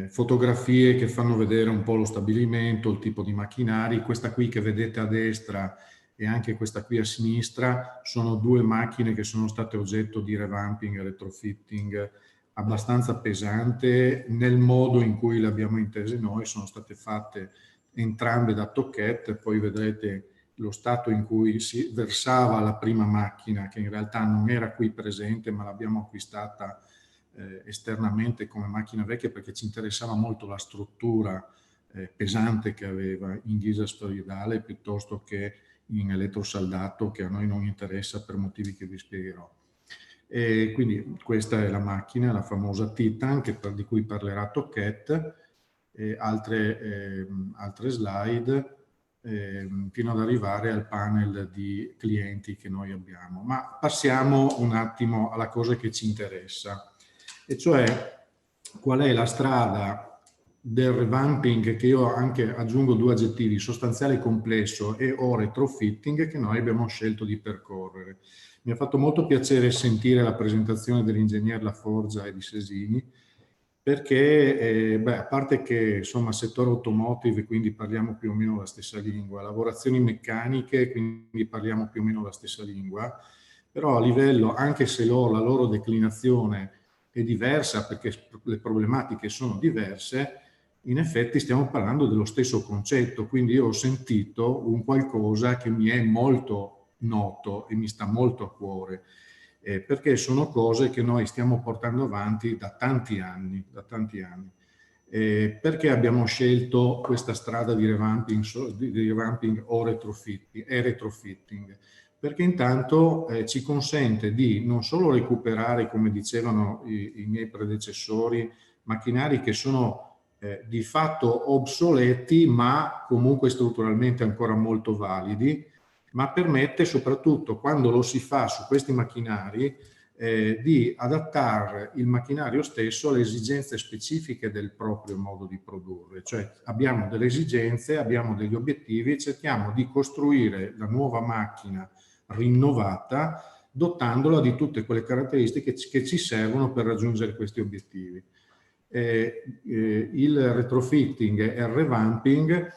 fotografie che fanno vedere un po' lo stabilimento, il tipo di macchinari. Questa qui che vedete a destra e anche questa qui a sinistra sono due macchine che sono state oggetto di revamping e retrofitting abbastanza pesante nel modo in cui le abbiamo intese noi. Sono state fatte entrambe da Tocchette, poi vedrete lo stato in cui si versava la prima macchina, che in realtà non era qui presente, ma l'abbiamo acquistata esternamente come macchina vecchia perché ci interessava molto la struttura pesante che aveva in ghisa sferoidale piuttosto che in elettrosaldato, che a noi non interessa per motivi che vi spiegherò. E quindi questa è la macchina, la famosa Titan, di cui parlerà Tocquet, e altre slide, fino ad arrivare al panel di clienti che noi abbiamo. Ma passiamo un attimo alla cosa che ci interessa, e cioè qual è la strada del revamping, che io anche aggiungo 2 aggettivi, sostanziale complesso e o retrofitting, che noi abbiamo scelto di percorrere. Mi ha fatto molto piacere sentire la presentazione dell'ingegner Laforgia e di Sesini, perché a parte che insomma settore automotive, quindi parliamo più o meno la stessa lingua, lavorazioni meccaniche, quindi parliamo più o meno la stessa lingua, però a livello, anche se la loro declinazione è diversa perché le problematiche sono diverse, in effetti stiamo parlando dello stesso concetto, quindi io ho sentito un qualcosa che mi è molto noto e mi sta molto a cuore, perché sono cose che noi stiamo portando avanti da tanti anni. Perché abbiamo scelto questa strada di revamping o retrofitting? Perché intanto ci consente di non solo recuperare, come dicevano i miei predecessori, macchinari che sono di fatto obsoleti ma comunque strutturalmente ancora molto validi, ma permette soprattutto, quando lo si fa su questi macchinari, di adattare il macchinario stesso alle esigenze specifiche del proprio modo di produrre. Cioè abbiamo delle esigenze, abbiamo degli obiettivi e cerchiamo di costruire la nuova macchina rinnovata, dotandola di tutte quelle caratteristiche che ci servono per raggiungere questi obiettivi. Il retrofitting e il revamping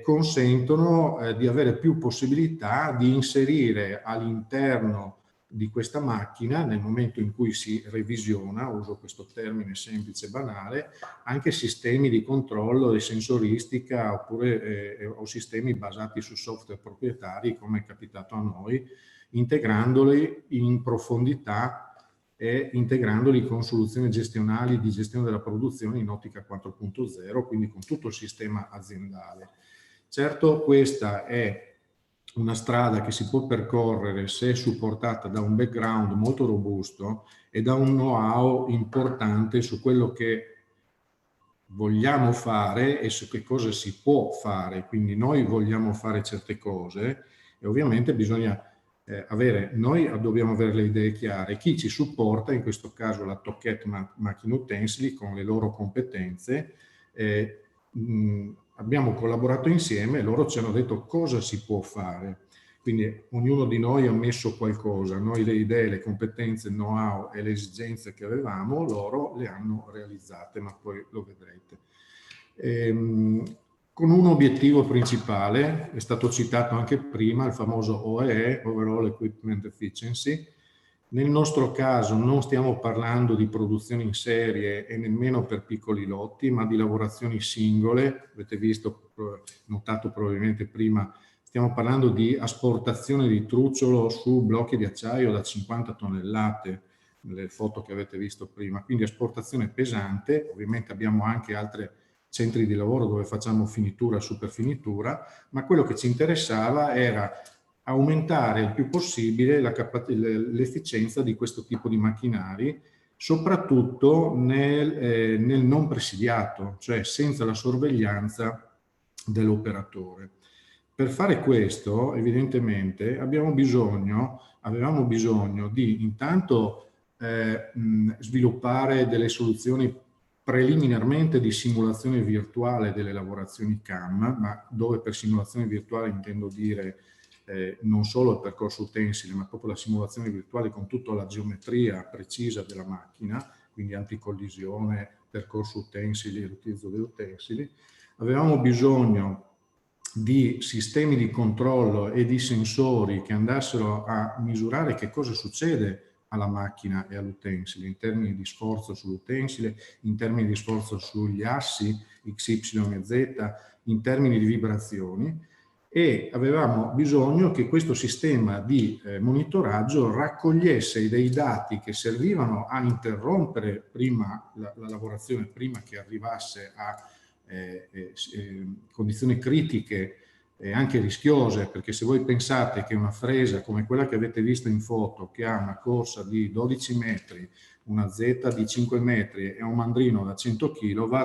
consentono di avere più possibilità di inserire all'interno di questa macchina, nel momento in cui si revisiona, uso questo termine semplice e banale, anche sistemi di controllo e sensoristica oppure o sistemi basati su software proprietari, come è capitato a noi, integrandoli in profondità e integrandoli con soluzioni gestionali di gestione della produzione in ottica 4.0, quindi con tutto il sistema aziendale. Certo, questa è una strada che si può percorrere se supportata da un background molto robusto e da un know-how importante su quello che vogliamo fare e su che cosa si può fare. Quindi noi vogliamo fare certe cose e ovviamente bisogna noi dobbiamo avere le idee chiare. Chi ci supporta, in questo caso la Tocquet Macchine Utensili, con le loro competenze, abbiamo collaborato insieme e loro ci hanno detto cosa si può fare. Quindi ognuno di noi ha messo qualcosa, noi le idee, le competenze, il know-how e le esigenze che avevamo, loro le hanno realizzate, ma poi lo vedrete. Con un obiettivo principale, è stato citato anche prima, il famoso OEE, Overall Equipment Efficiency. Nel nostro caso non stiamo parlando di produzione in serie e nemmeno per piccoli lotti, ma di lavorazioni singole. Avete visto, notato probabilmente prima, stiamo parlando di asportazione di trucciolo su blocchi di acciaio da 50 tonnellate, nelle foto che avete visto prima, quindi asportazione pesante. Ovviamente abbiamo anche altri centri di lavoro dove facciamo finitura, superfinitura, ma quello che ci interessava era aumentare il più possibile l'efficienza di questo tipo di macchinari, soprattutto nel non presidiato, cioè senza la sorveglianza dell'operatore. Per fare questo, evidentemente, avevamo bisogno di intanto sviluppare delle soluzioni preliminarmente di simulazione virtuale delle lavorazioni CAM, ma dove per simulazione virtuale intendo dire non solo il percorso utensile, ma proprio la simulazione virtuale con tutta la geometria precisa della macchina, quindi anticollisione, percorso utensili, l'utilizzo degli utensili. Avevamo bisogno di sistemi di controllo e di sensori che andassero a misurare che cosa succede alla macchina e all'utensile in termini di sforzo sull'utensile, in termini di sforzo sugli assi X, Y e Z, in termini di vibrazioni, e avevamo bisogno che questo sistema di monitoraggio raccogliesse dei dati che servivano a interrompere prima la lavorazione, prima che arrivasse a condizioni critiche anche rischiose, perché se voi pensate che una fresa come quella che avete visto in foto, che ha una corsa di 12 metri, una Z di 5 metri e un mandrino da 100 kW,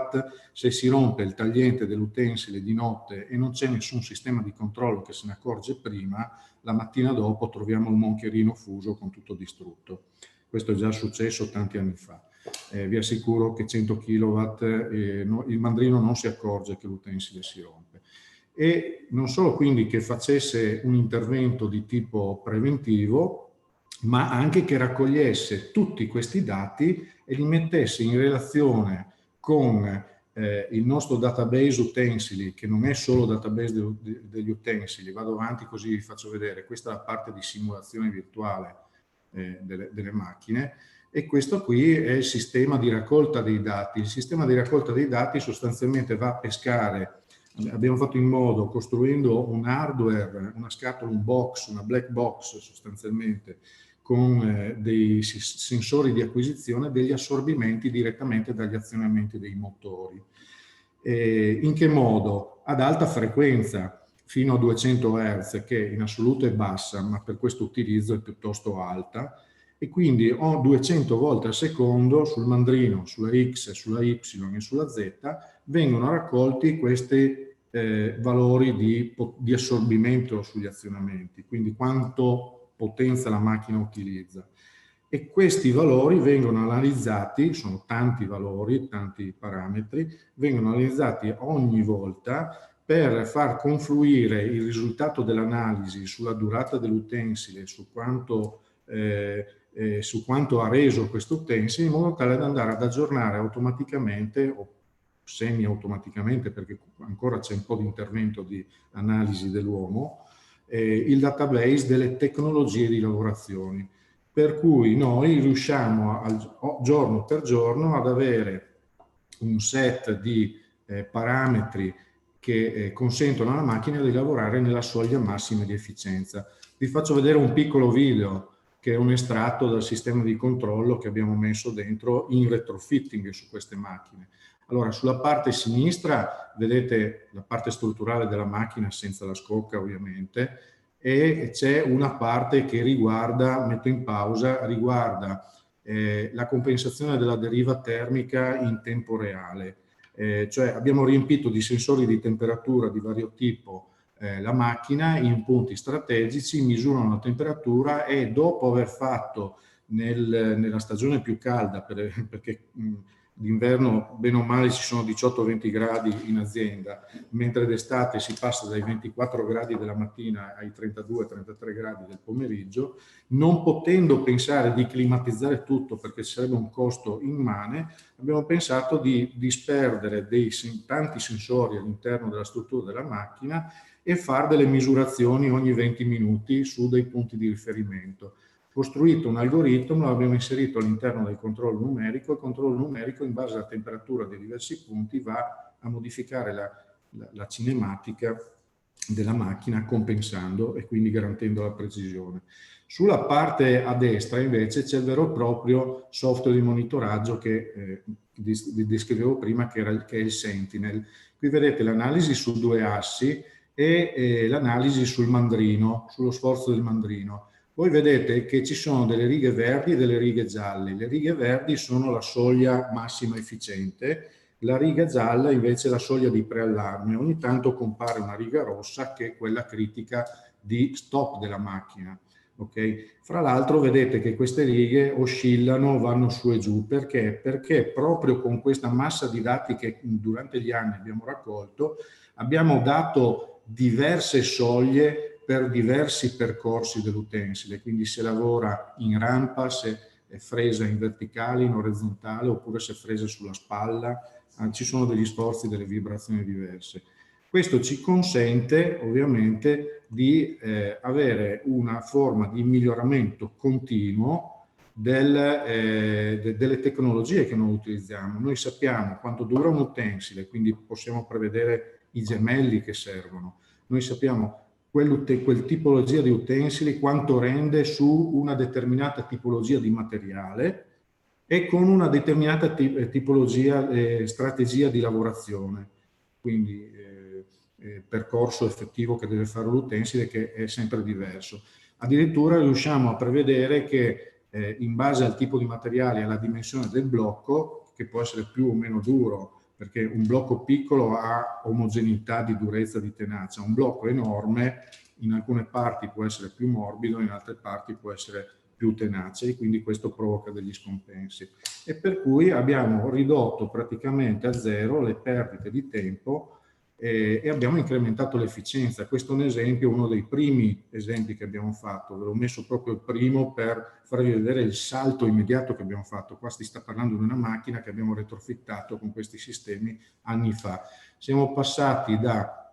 se si rompe il tagliente dell'utensile di notte e non c'è nessun sistema di controllo che se ne accorge prima, la mattina dopo troviamo il moncherino fuso con tutto distrutto. Questo è già successo tanti anni fa. Vi assicuro che 100 kW il mandrino non si accorge che l'utensile si rompe. E non solo quindi che facesse un intervento di tipo preventivo, ma anche che raccogliesse tutti questi dati e li mettesse in relazione con il nostro database utensili, che non è solo database degli utensili. Vado avanti così vi faccio vedere. Questa è la parte di simulazione virtuale delle macchine, e questo qui è il sistema di raccolta dei dati. Il sistema di raccolta dei dati sostanzialmente va a pescare. Abbiamo fatto in modo, costruendo un hardware, una scatola, un box, una black box sostanzialmente, con dei sensori di acquisizione, degli assorbimenti direttamente dagli azionamenti dei motori. In che modo? Ad alta frequenza, fino a 200 Hz, che in assoluto è bassa, ma per questo utilizzo è piuttosto alta, e quindi ho 200 volte al secondo sul mandrino, sulla X, sulla Y e sulla Z, vengono raccolti questi valori di assorbimento sugli azionamenti, quindi quanto potenza la macchina utilizza. E questi valori vengono analizzati, sono tanti valori, tanti parametri, vengono analizzati ogni volta per far confluire il risultato dell'analisi sulla durata dell'utensile, su quanto ha reso questo utensile, in modo tale da andare ad aggiornare automaticamente o semi-automaticamente, perché ancora c'è un po' di intervento di analisi dell'uomo, il database delle tecnologie di lavorazioni, per cui noi riusciamo giorno per giorno ad avere un set di parametri che consentono alla macchina di lavorare nella soglia massima di efficienza. Vi faccio vedere un piccolo video che è un estratto dal sistema di controllo che abbiamo messo dentro in retrofitting su queste macchine. Allora, sulla parte sinistra vedete la parte strutturale della macchina senza la scocca ovviamente, e c'è una parte che riguarda, metto in pausa, riguarda la compensazione della deriva termica in tempo reale. Cioè abbiamo riempito di sensori di temperatura di vario tipo la macchina in punti strategici, misurano la temperatura e dopo aver fatto nella stagione più calda, perché d'inverno bene o male ci sono 18-20 gradi in azienda, mentre d'estate si passa dai 24 gradi della mattina ai 32-33 gradi del pomeriggio, non potendo pensare di climatizzare tutto perché sarebbe un costo immane, abbiamo pensato di disperdere tanti sensori all'interno della struttura della macchina e fare delle misurazioni ogni 20 minuti su dei punti di riferimento. Costruito un algoritmo, l'abbiamo inserito all'interno del controllo numerico. Il controllo numerico, in base alla temperatura dei diversi punti, va a modificare la cinematica della macchina, compensando e quindi garantendo la precisione. Sulla parte a destra invece c'è il vero e proprio software di monitoraggio che vi descrivevo prima, che è il Sentinel. Qui vedete l'analisi su 2 assi e l'analisi sul mandrino, sullo sforzo del mandrino. Voi vedete che ci sono delle righe verdi e delle righe gialle. Le righe verdi sono la soglia massima efficiente, la riga gialla invece è la soglia di preallarme. Ogni tanto compare una riga rossa che è quella critica di stop della macchina. Okay? Fra l'altro vedete che queste righe oscillano, vanno su e giù. Perché? Perché proprio con questa massa di dati che durante gli anni abbiamo raccolto, abbiamo dato diverse soglie per diversi percorsi dell'utensile, quindi se lavora in rampa, se è fresa in verticale, in orizzontale, oppure se è fresa sulla spalla, ci sono degli sforzi, delle vibrazioni diverse. Questo ci consente ovviamente di avere una forma di miglioramento continuo delle tecnologie che noi utilizziamo. Noi sappiamo quanto dura un utensile, quindi possiamo prevedere i gemelli che servono. Noi sappiamo quel tipologia di utensili quanto rende su una determinata tipologia di materiale e con una determinata tipologia, strategia di lavorazione. Quindi percorso effettivo che deve fare l'utensile, che è sempre diverso. Addirittura riusciamo a prevedere che in base al tipo di materiale e alla dimensione del blocco, che può essere più o meno duro, perché un blocco piccolo ha omogeneità di durezza, di tenacia, un blocco enorme in alcune parti può essere più morbido, in altre parti può essere più tenace, e quindi questo provoca degli scompensi. E per cui abbiamo ridotto praticamente a zero le perdite di tempo e abbiamo incrementato l'efficienza. Questo è un esempio, uno dei primi esempi che abbiamo fatto, ve l'ho messo proprio il primo per farvi vedere il salto immediato che abbiamo fatto. Qua si sta parlando di una macchina che abbiamo retrofittato con questi sistemi anni fa. Siamo passati da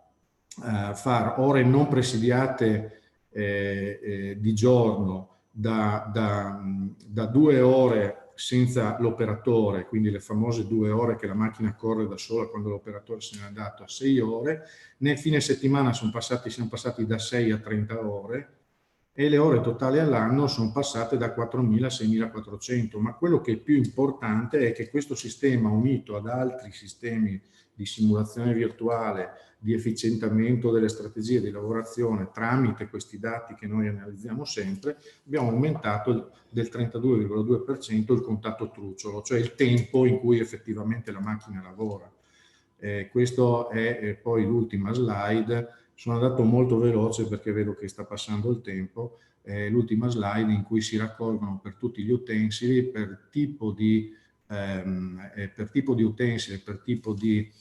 fare ore non presidiate di giorno, da 2 ore senza l'operatore, quindi le famose 2 ore che la macchina corre da sola quando l'operatore se n'è andato, a 6 ore. Nel fine settimana siamo passati da 6 a 30 ore e le ore totali all'anno sono passate da 4.000 a 6.400. Ma quello che è più importante è che questo sistema, unito ad altri sistemi di simulazione virtuale, di efficientamento delle strategie di lavorazione tramite questi dati che noi analizziamo sempre, abbiamo aumentato del 32,2% il contatto truciolo, cioè il tempo in cui effettivamente la macchina lavora. Questo è poi l'ultima slide. Sono andato molto veloce perché vedo che sta passando il tempo. L'ultima slide in cui si raccolgono per tutti gli utensili, per tipo di utensile, per tipo di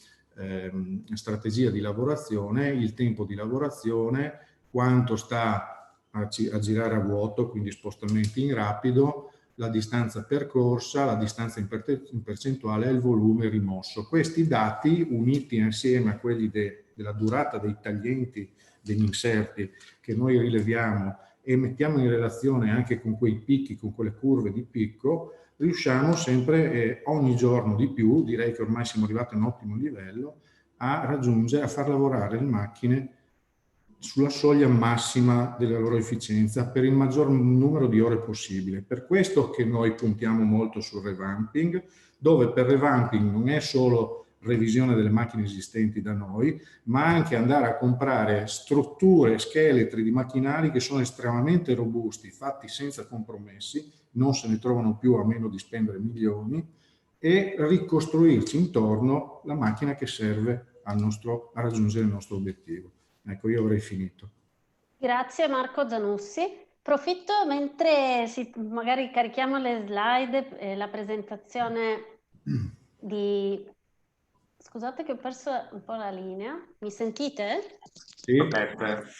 strategia di lavorazione, il tempo di lavorazione, quanto sta a girare a vuoto, quindi spostamenti in rapido, la distanza percorsa, la distanza in percentuale e il volume rimosso. Questi dati, uniti insieme a quelli della durata dei taglienti, degli inserti che noi rileviamo e mettiamo in relazione anche con quei picchi, con quelle curve di picco, riusciamo sempre ogni giorno di più, direi che ormai siamo arrivati a un ottimo livello, a far lavorare le macchine sulla soglia massima della loro efficienza per il maggior numero di ore possibile. Per questo che noi puntiamo molto sul revamping, dove per revamping non è solo revisione delle macchine esistenti da noi, ma anche andare a comprare strutture, scheletri di macchinari che sono estremamente robusti, fatti senza compromessi, non se ne trovano più a meno di spendere milioni, e ricostruirci intorno la macchina che serve a raggiungere il nostro obiettivo. Ecco, io avrei finito. Grazie Marco Zanussi. Profitto mentre magari carichiamo le slide, la presentazione di... Scusate che ho perso un po' la linea. Mi sentite? Sì.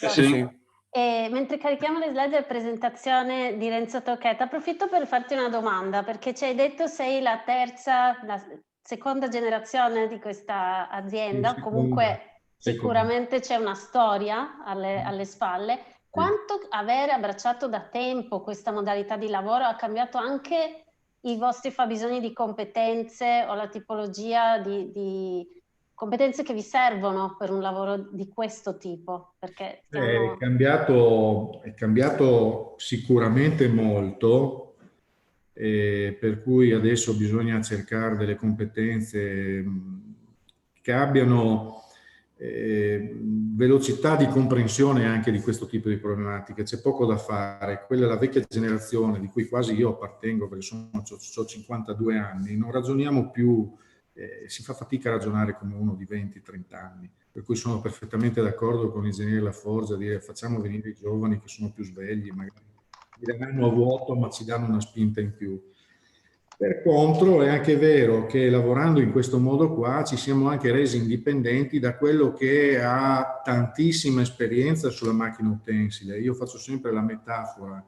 Sì. E mentre carichiamo le slide della presentazione di Renzo Tocchetta, approfitto per farti una domanda, perché ci hai detto sei la seconda generazione di questa azienda, comunque sicuramente c'è una storia alle spalle. Quanto aver abbracciato da tempo questa modalità di lavoro ha cambiato anche i vostri fabbisogni di competenze o la tipologia di competenze che vi servono per un lavoro di questo tipo? Perché è cambiato sicuramente molto, per cui adesso bisogna cercare delle competenze che abbiano velocità di comprensione anche di questo tipo di problematiche. C'è poco da fare. Quella è la vecchia generazione di cui quasi io appartengo, perché ho 52 anni, non ragioniamo più, si fa fatica a ragionare come uno di 20-30 anni, per cui sono perfettamente d'accordo con l'ingegnere Laforgia a dire facciamo venire i giovani che sono più svegli, magari daranno a vuoto ma ci danno una spinta in più. Per contro è anche vero che lavorando in questo modo qua ci siamo anche resi indipendenti da quello che ha tantissima esperienza sulla macchina utensile. Io faccio sempre la metafora,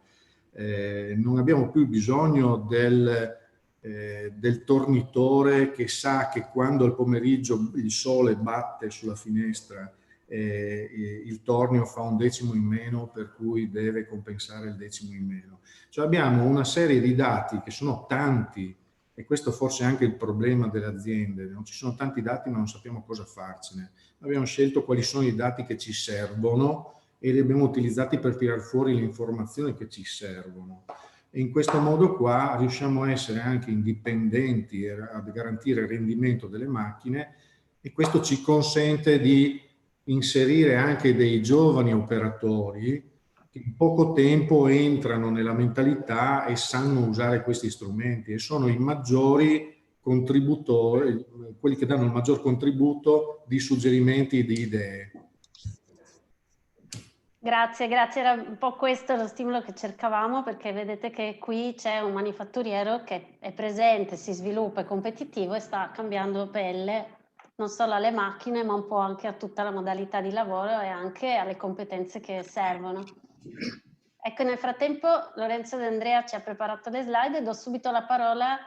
non abbiamo più bisogno del tornitore che sa che quando al pomeriggio il sole batte sulla finestra il tornio fa un decimo in meno, per cui deve compensare il decimo in meno. Cioè abbiamo una serie di dati che sono tanti, e questo forse è anche il problema delle aziende, non ci sono tanti dati ma non sappiamo cosa farcene. Abbiamo scelto quali sono i dati che ci servono e li abbiamo utilizzati per tirar fuori le informazioni che ci servono. E in questo modo qua riusciamo a essere anche indipendenti e a garantire il rendimento delle macchine, e questo ci consente di inserire anche dei giovani operatori che in poco tempo entrano nella mentalità e sanno usare questi strumenti e sono i maggiori contributori, quelli che danno il maggior contributo di suggerimenti e di idee. Grazie, grazie, era un po' questo lo stimolo che cercavamo, perché vedete che qui c'è un manifatturiero che è presente, si sviluppa, è competitivo e sta cambiando pelle non solo alle macchine ma un po' anche a tutta la modalità di lavoro e anche alle competenze che servono. Ecco, nel frattempo Lorenzo De Andrea ci ha preparato le slide e do subito la parola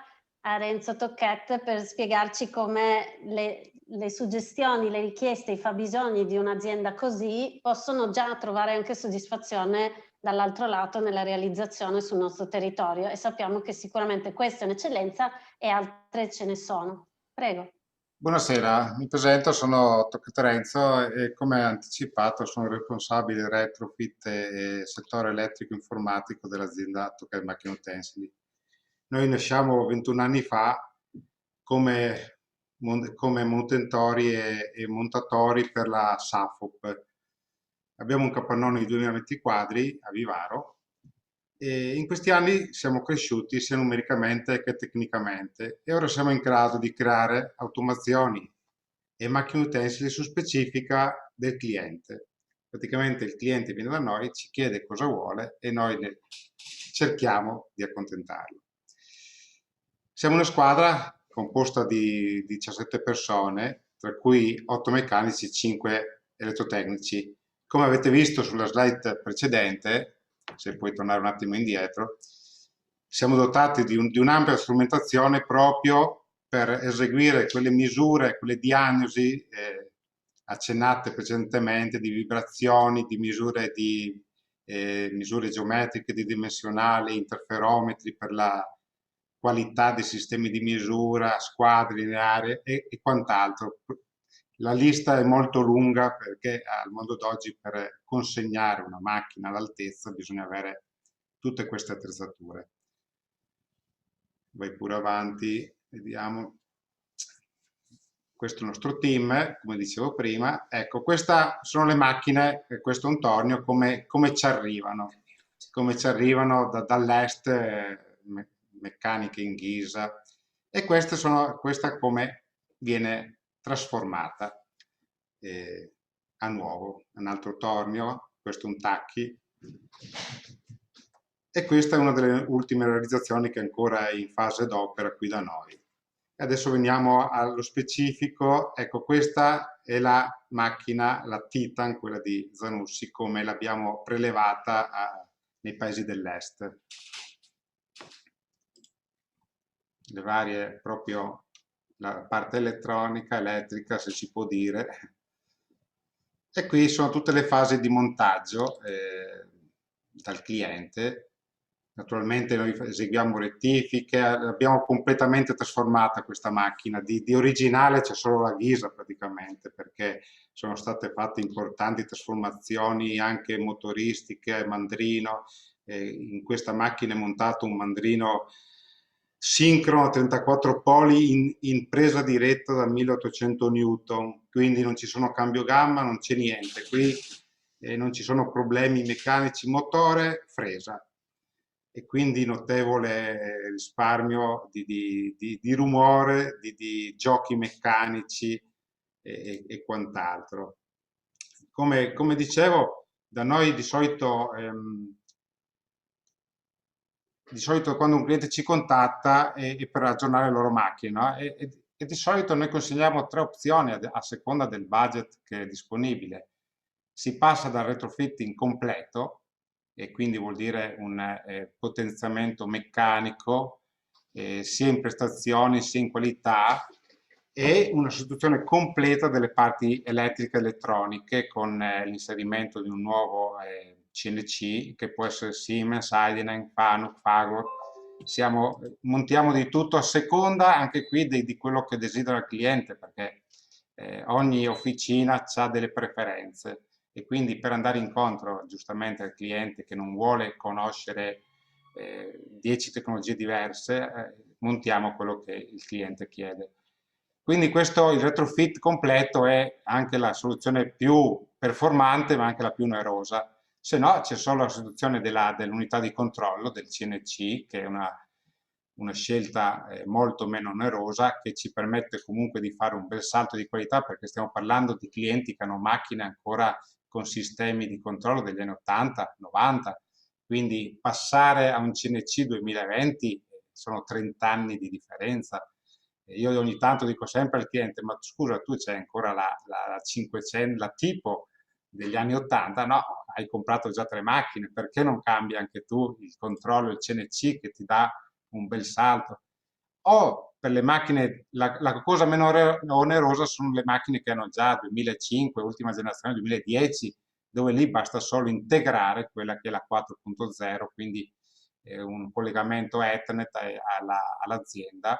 a Renzo Tocchet per spiegarci come le suggestioni, le richieste, i fabbisogni di un'azienda così possono già trovare anche soddisfazione dall'altro lato nella realizzazione sul nostro territorio, e sappiamo che sicuramente questa è un'eccellenza e altre ce ne sono. Prego. Buonasera, mi presento, sono Tocchet Renzo e come anticipato sono responsabile retrofit e settore elettrico informatico dell'azienda Tocchet Macchine Utensili. Noi nasciamo 21 anni fa come manutentori e montatori per la SAFOP. Abbiamo un capannone di 2000 metri quadri a Vivaro e in questi anni siamo cresciuti sia numericamente che tecnicamente e ora siamo in grado di creare automazioni e macchine utensili su specifica del cliente. Praticamente il cliente viene da noi, ci chiede cosa vuole e noi cerchiamo di accontentarlo. Siamo una squadra composta di 17 persone, tra cui 8 meccanici e 5 elettrotecnici. Come avete visto sulla slide precedente, se puoi tornare un attimo indietro, siamo dotati di un'ampia strumentazione proprio per eseguire quelle misure, quelle diagnosi accennate precedentemente di vibrazioni, di misure geometriche, di dimensionali, interferometri per la qualità dei sistemi di misura, squadre lineari e quant'altro. La lista è molto lunga perché al mondo d'oggi per consegnare una macchina all'altezza bisogna avere tutte queste attrezzature. Vai pure avanti, vediamo. Questo è il nostro team, come dicevo prima. Ecco, queste sono le macchine, questo è un tornio, come ci arrivano. Come ci arrivano dall'est, meccaniche in ghisa. E questa come viene trasformata a nuovo. Un altro tornio, questo è un tacchi. E questa è una delle ultime realizzazioni che è ancora in fase d'opera qui da noi. Adesso veniamo allo specifico. Ecco, questa è la macchina, la Titan, quella di Zanussi, come l'abbiamo prelevata nei paesi dell'est. Le varie, proprio la parte elettronica, elettrica, se si può dire. E qui sono tutte le fasi di montaggio dal cliente. Naturalmente noi eseguiamo rettifiche, l'abbiamo completamente trasformata questa macchina, di originale c'è solo la ghisa praticamente, perché sono state fatte importanti trasformazioni anche motoristiche, mandrino, in questa macchina è montato un mandrino sincrono a 34 poli in presa diretta da 1800 Newton, quindi non ci sono cambio gamma, non c'è niente, qui non ci sono problemi meccanici, motore, fresa. E quindi notevole risparmio di rumore, di giochi meccanici e quant'altro. Come dicevo, da noi di solito quando un cliente ci contatta è per aggiornare le loro macchine, no? E di solito noi consigliamo 3 opzioni a seconda del budget che è disponibile. Si passa dal retrofitting completo, e quindi vuol dire un potenziamento meccanico sia in prestazioni sia in qualità, e una sostituzione completa delle parti elettriche e elettroniche con l'inserimento di un nuovo CNC che può essere Siemens, Heidenheim, Fanuc, Fagor. Montiamo di tutto a seconda anche qui di quello che desidera il cliente, perché ogni officina ha delle preferenze. E quindi per andare incontro giustamente al cliente che non vuole conoscere 10 tecnologie diverse, montiamo quello che il cliente chiede. Quindi il retrofit completo è anche la soluzione più performante, ma anche la più onerosa. Se no, c'è solo la soluzione dell'unità di controllo, del CNC, che è una scelta molto meno onerosa, che ci permette comunque di fare un bel salto di qualità, perché stiamo parlando di clienti che hanno macchine ancora con sistemi di controllo degli anni 80, 90, quindi passare a un CNC 2020 sono 30 anni di differenza. Io ogni tanto dico sempre al cliente, ma scusa, tu c'hai ancora la 500, la tipo degli anni 80? No, hai comprato già 3 macchine, perché non cambi anche tu il controllo, il CNC, che ti dà un bel salto? O per le macchine, la cosa meno onerosa sono le macchine che hanno già 2005, ultima generazione 2010, dove lì basta solo integrare quella che è la 4.0, quindi un collegamento Ethernet all'azienda.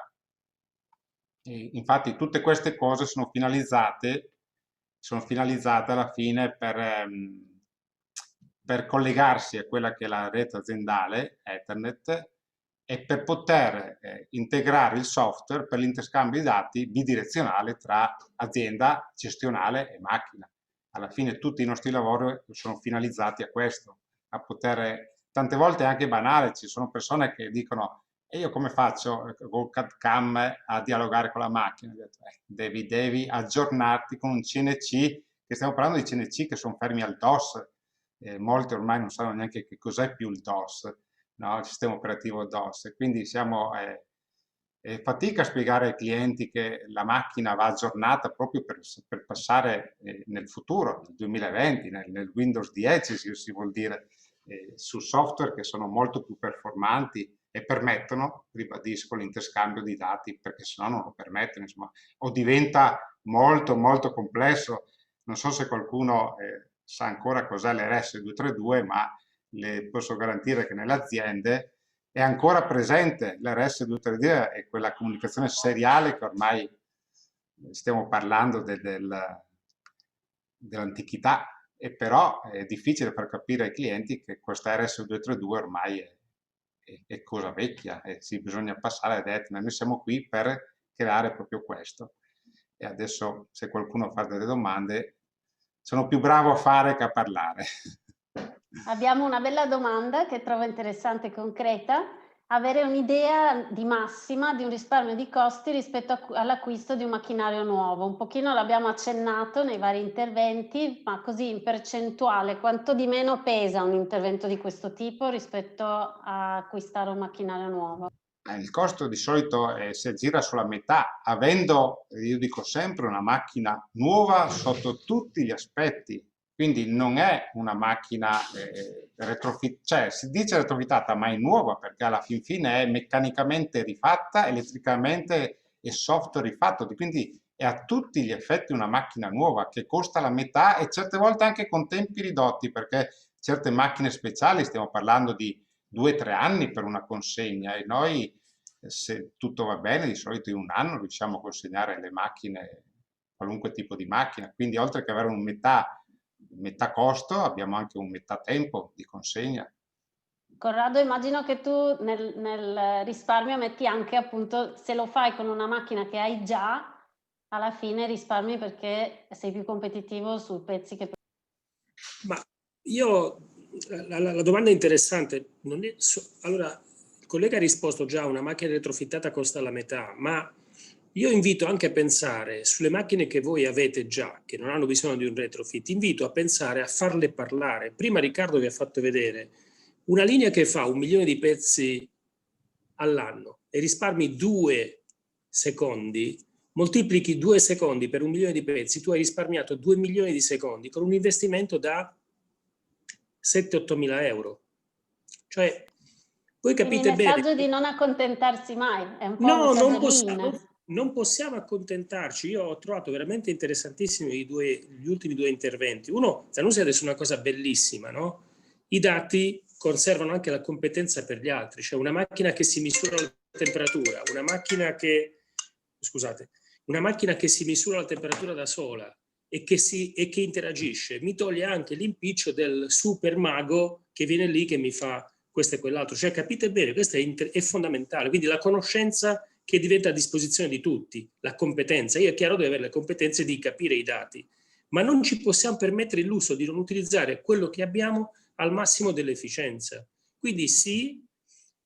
Infatti tutte queste cose sono finalizzate alla fine per collegarsi a quella che è la rete aziendale Ethernet e per poter integrare il software per l'interscambio di dati bidirezionale tra azienda, gestionale e macchina. Alla fine tutti i nostri lavori sono finalizzati a questo, a poter, tante volte è anche banale, ci sono persone che dicono: e io come faccio col CAD-CAM a dialogare con la macchina? Devi aggiornarti con un CNC, che stiamo parlando di CNC che sono fermi al DOS. Molti ormai non sanno neanche che cos'è più il DOS, no? Il sistema operativo DOS. Quindi siamo fatica a spiegare ai clienti che la macchina va aggiornata proprio per passare nel futuro, nel 2020, nel Windows 10 si vuol dire, su software che sono molto più performanti e permettono, ribadisco, l'interscambio di dati, perché sennò non lo permettono, insomma, o diventa molto molto complesso. Non so se qualcuno sa ancora cos'è l'RS232, ma le posso garantire che nelle aziende è ancora presente l'RS232, è quella comunicazione seriale che ormai stiamo parlando dell'antichità, e però è difficile far capire ai clienti che questa RS232 ormai è cosa vecchia e sì, bisogna passare ad Ethernet. Noi siamo qui per creare proprio questo. E adesso, se qualcuno fa delle domande, sono più bravo a fare che a parlare. Abbiamo una bella domanda che trovo interessante e concreta. Avere un'idea di massima di un risparmio di costi rispetto all'acquisto di un macchinario nuovo. Un pochino l'abbiamo accennato nei vari interventi, ma così in percentuale, quanto di meno pesa un intervento di questo tipo rispetto a acquistare un macchinario nuovo? Il costo di solito si aggira sulla metà, avendo, io dico sempre, una macchina nuova sotto tutti gli aspetti. Quindi non è una macchina cioè si dice retrofitata, ma è nuova, perché alla fin fine è meccanicamente rifatta, elettricamente e software rifatto, quindi è a tutti gli effetti una macchina nuova che costa la metà e certe volte anche con tempi ridotti, perché certe macchine speciali stiamo parlando di 2-3 anni per una consegna, e noi, se tutto va bene, di solito in un anno riusciamo a consegnare le macchine, qualunque tipo di macchina. Quindi oltre che avere un metà costo, abbiamo anche un metà tempo di consegna. Corrado, immagino che tu nel risparmio metti anche, appunto, se lo fai con una macchina che hai già, alla fine risparmi perché sei più competitivo su pezzi che... Ma la domanda è interessante. Allora, il collega ha risposto già, una macchina retrofittata costa la metà, ma io invito anche a pensare sulle macchine che voi avete già, che non hanno bisogno di un retrofit, invito a pensare a farle parlare. Prima Riccardo vi ha fatto vedere una linea che fa 1 milione di pezzi all'anno e risparmi 2 secondi, moltiplichi 2 secondi per 1 milione di pezzi, tu hai risparmiato 2 milioni di secondi con un investimento da 7-8 mila euro. Cioè, voi capite bene... Il messaggio è di non accontentarsi mai, è un po' No, un non possiamo accontentarci. Io ho trovato veramente interessantissimi gli ultimi 2 interventi. Uno, Zanussi ha detto una cosa bellissima, no? I dati conservano anche la competenza per gli altri, cioè una macchina che si misura la temperatura, una macchina che si misura la temperatura da sola e che interagisce, mi toglie anche l'impiccio del super mago che viene lì che mi fa questo e quell'altro. Cioè, capite bene, questo è fondamentale. Quindi la conoscenza che diventa a disposizione di tutti, la competenza. Io è chiaro di avere le competenze di capire i dati, ma non ci possiamo permettere il lusso di non utilizzare quello che abbiamo al massimo dell'efficienza. Quindi sì,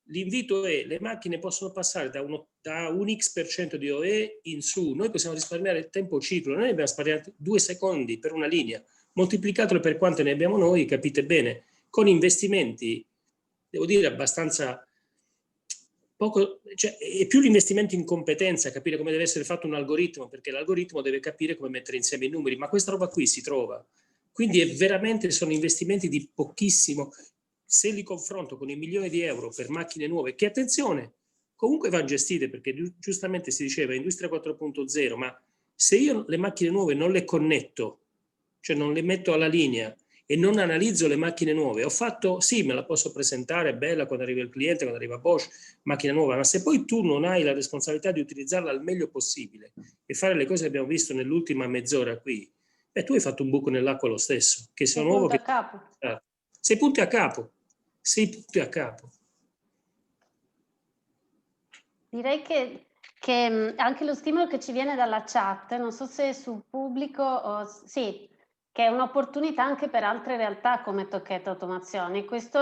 l'invito è: le macchine possono passare da un X% di OE in su, noi possiamo risparmiare il tempo ciclo, noi abbiamo risparmiato 2 secondi per una linea, moltiplicatelo per quante ne abbiamo noi, capite bene, con investimenti, devo dire, abbastanza poco, cioè è più l'investimento in competenza, capire come deve essere fatto un algoritmo, perché l'algoritmo deve capire come mettere insieme i numeri, ma questa roba qui si trova. Quindi sono investimenti di pochissimo. Se li confronto con i milioni di euro per macchine nuove, che attenzione, comunque vanno gestite, perché giustamente si diceva industria 4.0, ma se io le macchine nuove non le connetto, cioè non le metto alla linea e non analizzo le macchine nuove, ho fatto, sì, me la posso presentare, è bella quando arriva il cliente, quando arriva Bosch, macchina nuova, ma se poi tu non hai la responsabilità di utilizzarla al meglio possibile e fare le cose che abbiamo visto nell'ultima mezz'ora qui, tu hai fatto un buco nell'acqua lo stesso, che sia nuovo che... Sei punti a capo. Direi che anche lo stimolo che ci viene dalla chat, non so se è sul pubblico o sì, che è un'opportunità anche per altre realtà come Tocchetta Automazioni. Questo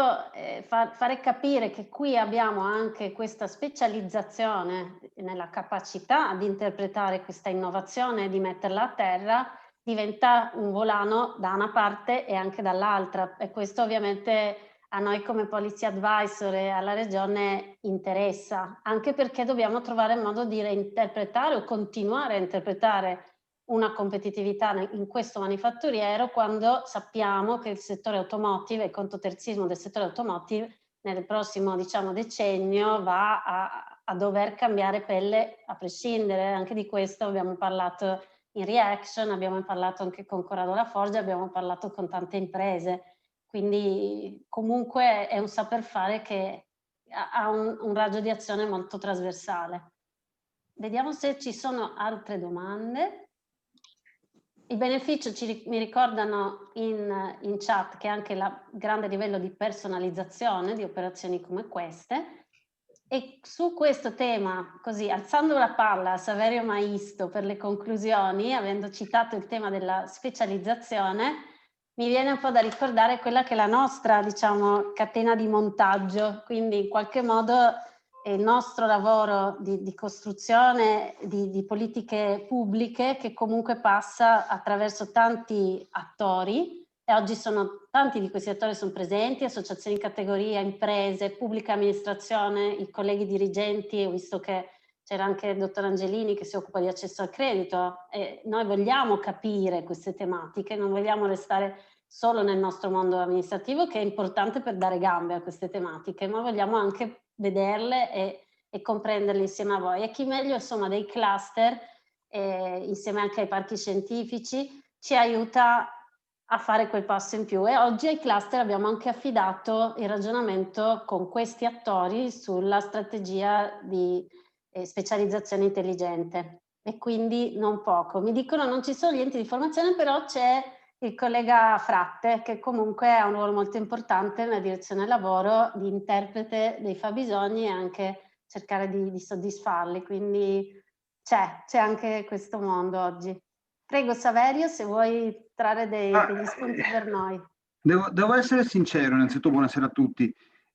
fare capire che qui abbiamo anche questa specializzazione nella capacità di interpretare questa innovazione e di metterla a terra diventa un volano da una parte e anche dall'altra, e questo ovviamente a noi come Policy Advisor e alla Regione interessa, anche perché dobbiamo trovare il modo di reinterpretare o continuare a interpretare una competitività in questo manifatturiero, quando sappiamo che il settore automotive, il conto terzismo del settore automotive nel prossimo, diciamo, decennio va a dover cambiare pelle a prescindere. Anche di questo abbiamo parlato in Reaction, abbiamo parlato anche con Corrado Laforgia, abbiamo parlato con tante imprese, quindi comunque è un saper fare che ha un raggio di azione molto trasversale. Vediamo se ci sono altre domande. Il beneficio mi ricordano in chat che anche il grande livello di personalizzazione di operazioni come queste. E su questo tema, così alzando la palla a Saverio Maisto per le conclusioni, avendo citato il tema della specializzazione, mi viene un po' da ricordare quella che è la nostra, diciamo, catena di montaggio, quindi in qualche modo il nostro lavoro di costruzione di politiche pubbliche, che comunque passa attraverso tanti attori, e oggi tanti di questi attori sono presenti, associazioni di categoria, imprese, pubblica amministrazione, i colleghi dirigenti. Ho visto che c'era anche il dottor Angelini che si occupa di accesso al credito, e noi vogliamo capire queste tematiche, non vogliamo restare solo nel nostro mondo amministrativo, che è importante per dare gambe a queste tematiche, ma vogliamo anche vederle e comprenderle insieme a voi. E chi meglio, insomma, dei cluster, insieme anche ai parchi scientifici, ci aiuta a fare quel passo in più. E oggi ai cluster abbiamo anche affidato il ragionamento con questi attori sulla strategia di specializzazione intelligente, e quindi non poco. Mi dicono non ci sono gli enti di formazione, però c'è il collega Fratte, che comunque ha un ruolo molto importante nella direzione lavoro di interprete dei fabbisogni e anche cercare di soddisfarli, quindi c'è anche questo mondo oggi. Prego Saverio, se vuoi trarre degli spunti per noi. Devo essere sincero, innanzitutto buonasera a tutti.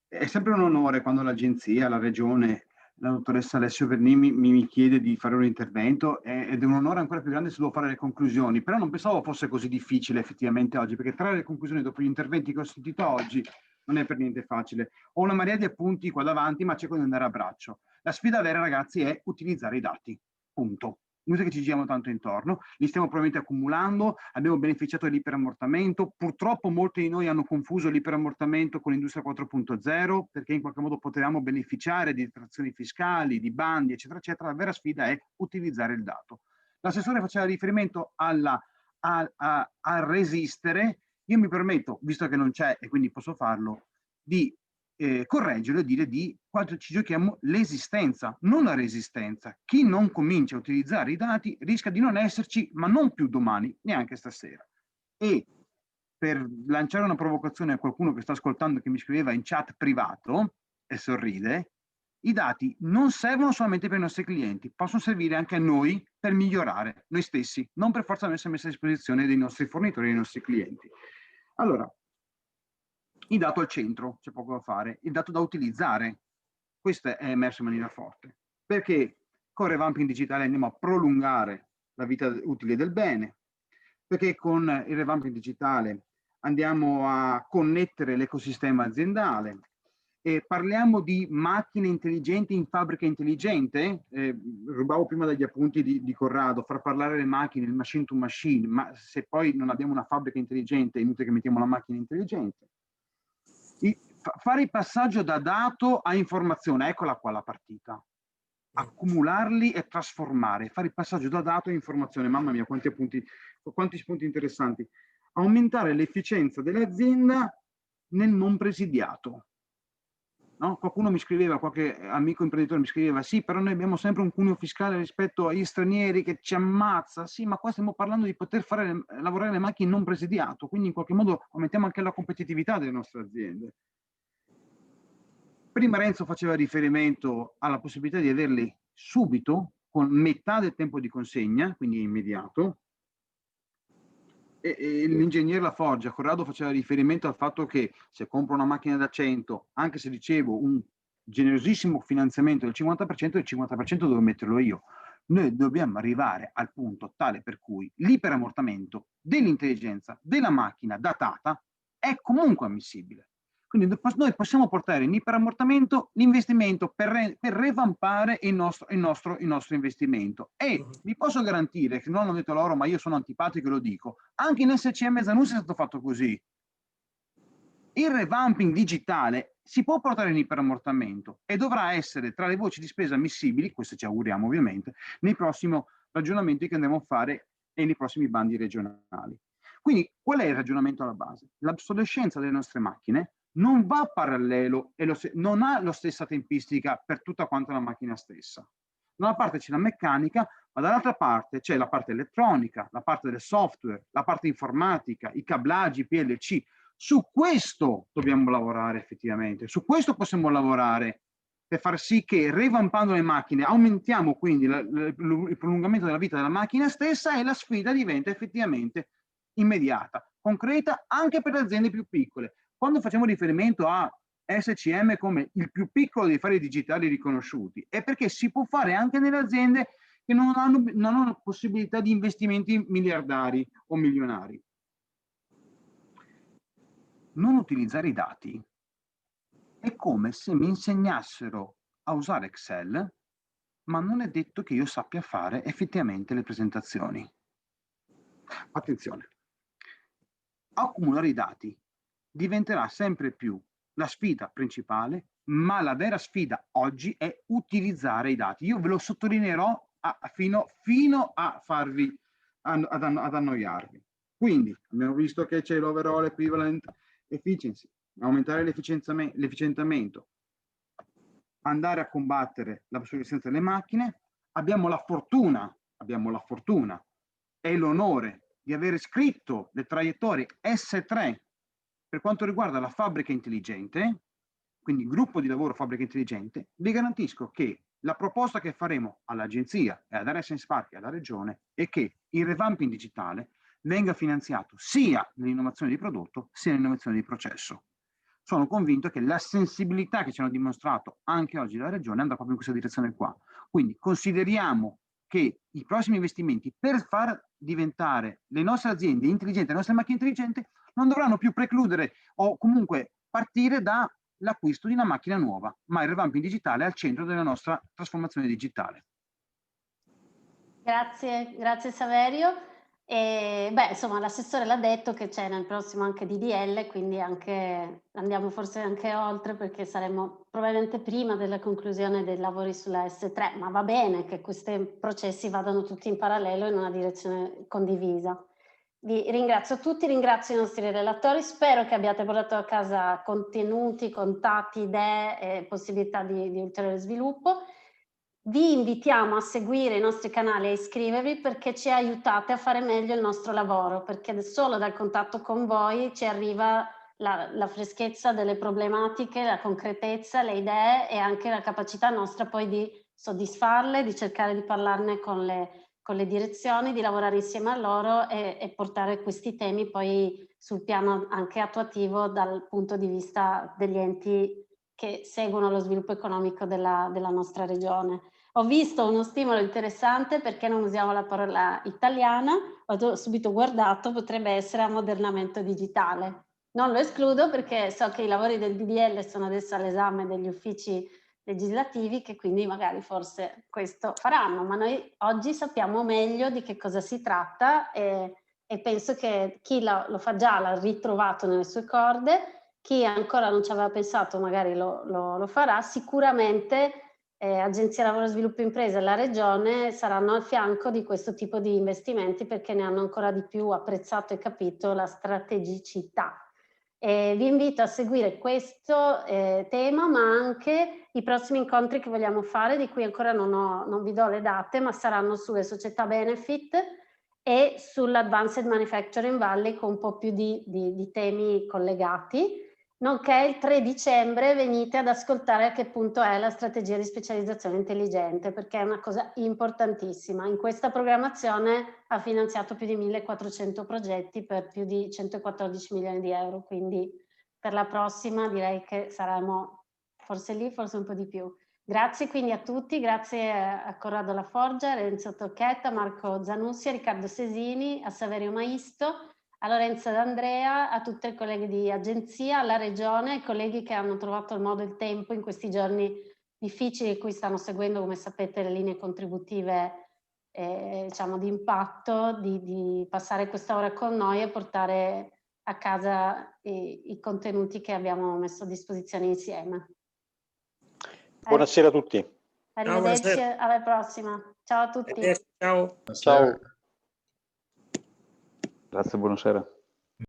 È sempre un onore quando l'agenzia, la regione, la dottoressa Alessio Vernini mi chiede di fare un intervento, ed è un onore ancora più grande se devo fare le conclusioni, però non pensavo fosse così difficile effettivamente oggi, perché trarre le conclusioni dopo gli interventi che ho sentito oggi non è per niente facile. Ho una marea di appunti qua davanti, ma cerco di andare a braccio. La sfida vera, ragazzi, è utilizzare i dati, punto. Inutile che ci giriamo tanto intorno, li stiamo probabilmente accumulando, abbiamo beneficiato dell'iperammortamento, purtroppo molti di noi hanno confuso l'iperammortamento con l'industria 4.0, perché in qualche modo potevamo beneficiare di detrazioni fiscali, di bandi, eccetera, eccetera. La vera sfida è utilizzare il dato. L'assessore faceva riferimento a resistere. Io mi permetto, visto che non c'è e quindi posso farlo, di correggere e dire di quanto ci giochiamo l'esistenza, non la resistenza. Chi non comincia a utilizzare i dati rischia di non esserci, ma non più domani, neanche stasera. E per lanciare una provocazione a qualcuno che sta ascoltando, che mi scriveva in chat privato e sorride, I dati non servono solamente per i nostri clienti, possono servire anche a noi per migliorare noi stessi, non per forza essere messi a disposizione dei nostri fornitori, dei nostri clienti. Allora, il dato al centro, c'è poco da fare, il dato da utilizzare, questo è emerso in maniera forte, perché con revamping digitale andiamo a prolungare la vita utile del bene, perché con il revamping digitale andiamo a connettere l'ecosistema aziendale, e parliamo di macchine intelligenti in fabbrica intelligente. Rubavo prima dagli appunti di Corrado, far parlare le macchine, il machine to machine, ma se poi non abbiamo una fabbrica intelligente è inutile che mettiamo la macchina intelligente. Fare il passaggio da dato a informazione, eccola qua la partita. Accumularli e trasformare, fare il passaggio da dato a informazione. Mamma mia, quanti spunti interessanti. Aumentare l'efficienza dell'azienda nel non presidiato. No? Qualcuno mi scriveva, qualche amico imprenditore mi scriveva, sì, però noi abbiamo sempre un cuneo fiscale rispetto agli stranieri che ci ammazza. Sì, ma qua stiamo parlando di poter lavorare le macchine non presidiato, quindi in qualche modo aumentiamo anche la competitività delle nostre aziende. Prima Renzo faceva riferimento alla possibilità di averli subito, con metà del tempo di consegna, quindi immediato. E l'ingegnere Laforgia, Corrado, faceva riferimento al fatto che se compro una macchina da 100, anche se ricevo un generosissimo finanziamento del 50%, il 50% devo metterlo io. Noi dobbiamo arrivare al punto tale per cui l'iperammortamento dell'intelligenza della macchina datata è comunque ammissibile. Quindi noi possiamo portare in iperammortamento l'investimento per revampare il nostro investimento. E vi posso garantire, che non l'ho detto loro, ma io sono antipatico e lo dico, anche in SCM Zanussi è stato fatto così. Il revamping digitale si può portare in iperammortamento e dovrà essere tra le voci di spesa ammissibili, questo ci auguriamo ovviamente, nei prossimi ragionamenti che andremo a fare e nei prossimi bandi regionali. Quindi qual è il ragionamento alla base? L'obsolescenza delle nostre macchine non va parallelo e non ha la stessa tempistica per tutta quanta la macchina stessa. Da una parte c'è la meccanica, ma dall'altra parte c'è la parte elettronica, la parte del software, la parte informatica, i cablaggi, PLC. Su questo dobbiamo lavorare effettivamente, su questo possiamo lavorare per far sì che revampando le macchine aumentiamo quindi il prolungamento della vita della macchina stessa e la sfida diventa effettivamente immediata, concreta anche per le aziende più piccole. Quando facciamo riferimento a SCM come il più piccolo dei fari digitali riconosciuti, è perché si può fare anche nelle aziende che non hanno possibilità di investimenti miliardari o milionari. Non utilizzare i dati è come se mi insegnassero a usare Excel, ma non è detto che io sappia fare effettivamente le presentazioni. Attenzione, accumulare i dati diventerà sempre più la sfida principale, ma la vera sfida oggi è utilizzare i dati. Io ve lo sottolineerò fino a farvi ad annoiarvi. Quindi abbiamo visto che c'è l'overall equivalent efficiency, aumentare l'efficientamento, andare a combattere la obsolescenza delle macchine. Abbiamo la fortuna e l'onore di aver scritto le traiettorie S3 per quanto riguarda la fabbrica intelligente, quindi gruppo di lavoro fabbrica intelligente. Vi garantisco che la proposta che faremo all'agenzia e ad Aresense Park e alla regione è che il revamping digitale venga finanziato sia nell'innovazione di prodotto sia nell'innovazione di processo. Sono convinto che la sensibilità che ci hanno dimostrato anche oggi la regione andrà proprio in questa direzione qua. Quindi consideriamo che i prossimi investimenti per far diventare le nostre aziende intelligenti, le nostre macchine intelligenti, non dovranno più precludere o comunque partire dall'acquisto di una macchina nuova, ma il revamping digitale è al centro della nostra trasformazione digitale. Grazie Saverio. E, insomma, l'assessore l'ha detto che c'è nel prossimo anche DDL, quindi andiamo forse anche oltre, perché saremo probabilmente prima della conclusione dei lavori sulla S3, ma va bene che questi processi vadano tutti in parallelo in una direzione condivisa. Vi ringrazio tutti, ringrazio i nostri relatori, spero che abbiate portato a casa contenuti, contatti, idee e possibilità di ulteriore sviluppo. Vi invitiamo a seguire i nostri canali e a iscrivervi, perché ci aiutate a fare meglio il nostro lavoro, perché solo dal contatto con voi ci arriva la freschezza delle problematiche, la concretezza, le idee e anche la capacità nostra poi di soddisfarle, di cercare di parlarne con le direzioni, di lavorare insieme a loro e portare questi temi poi sul piano anche attuativo dal punto di vista degli enti che seguono lo sviluppo economico della nostra regione. Ho visto uno stimolo interessante, perché non usiamo la parola italiana, ho subito guardato, potrebbe essere ammodernamento digitale. Non lo escludo, perché so che i lavori del DDL sono adesso all'esame degli uffici legislativi, che quindi magari forse questo faranno, ma noi oggi sappiamo meglio di che cosa si tratta e penso che chi lo fa già l'ha ritrovato nelle sue corde, chi ancora non ci aveva pensato magari lo farà. Sicuramente Agenzia Lavoro Sviluppo Imprese e la Regione saranno al fianco di questo tipo di investimenti, perché ne hanno ancora di più apprezzato e capito la strategicità. Vi invito a seguire questo tema, ma anche i prossimi incontri che vogliamo fare, di cui ancora non vi do le date, ma saranno sulle società benefit e sull'Advanced Manufacturing Valley, con un po' più di temi collegati, nonché il 3 dicembre venite ad ascoltare a che punto è la strategia di specializzazione intelligente, perché è una cosa importantissima. In questa programmazione ha finanziato più di 1400 progetti per più di 114 milioni di euro, quindi per la prossima direi che saremo forse lì, forse un po' di più. Grazie quindi a tutti, grazie a Corrado Laforgia, Renzo Tocchetta, Marco Zanussi, a Riccardo Sesini, a Saverio Maisto, a Lorenzo D'Andrea, a tutte le colleghe di agenzia, alla Regione, ai colleghi che hanno trovato il modo e il tempo in questi giorni difficili, in cui stanno seguendo, come sapete, le linee contributive diciamo di impatto, di passare questa ora con noi e portare a casa i contenuti che abbiamo messo a disposizione insieme. Buonasera a tutti. Arrivederci, alla prossima. Ciao a tutti. Ciao. Ciao. Grazie, buonasera.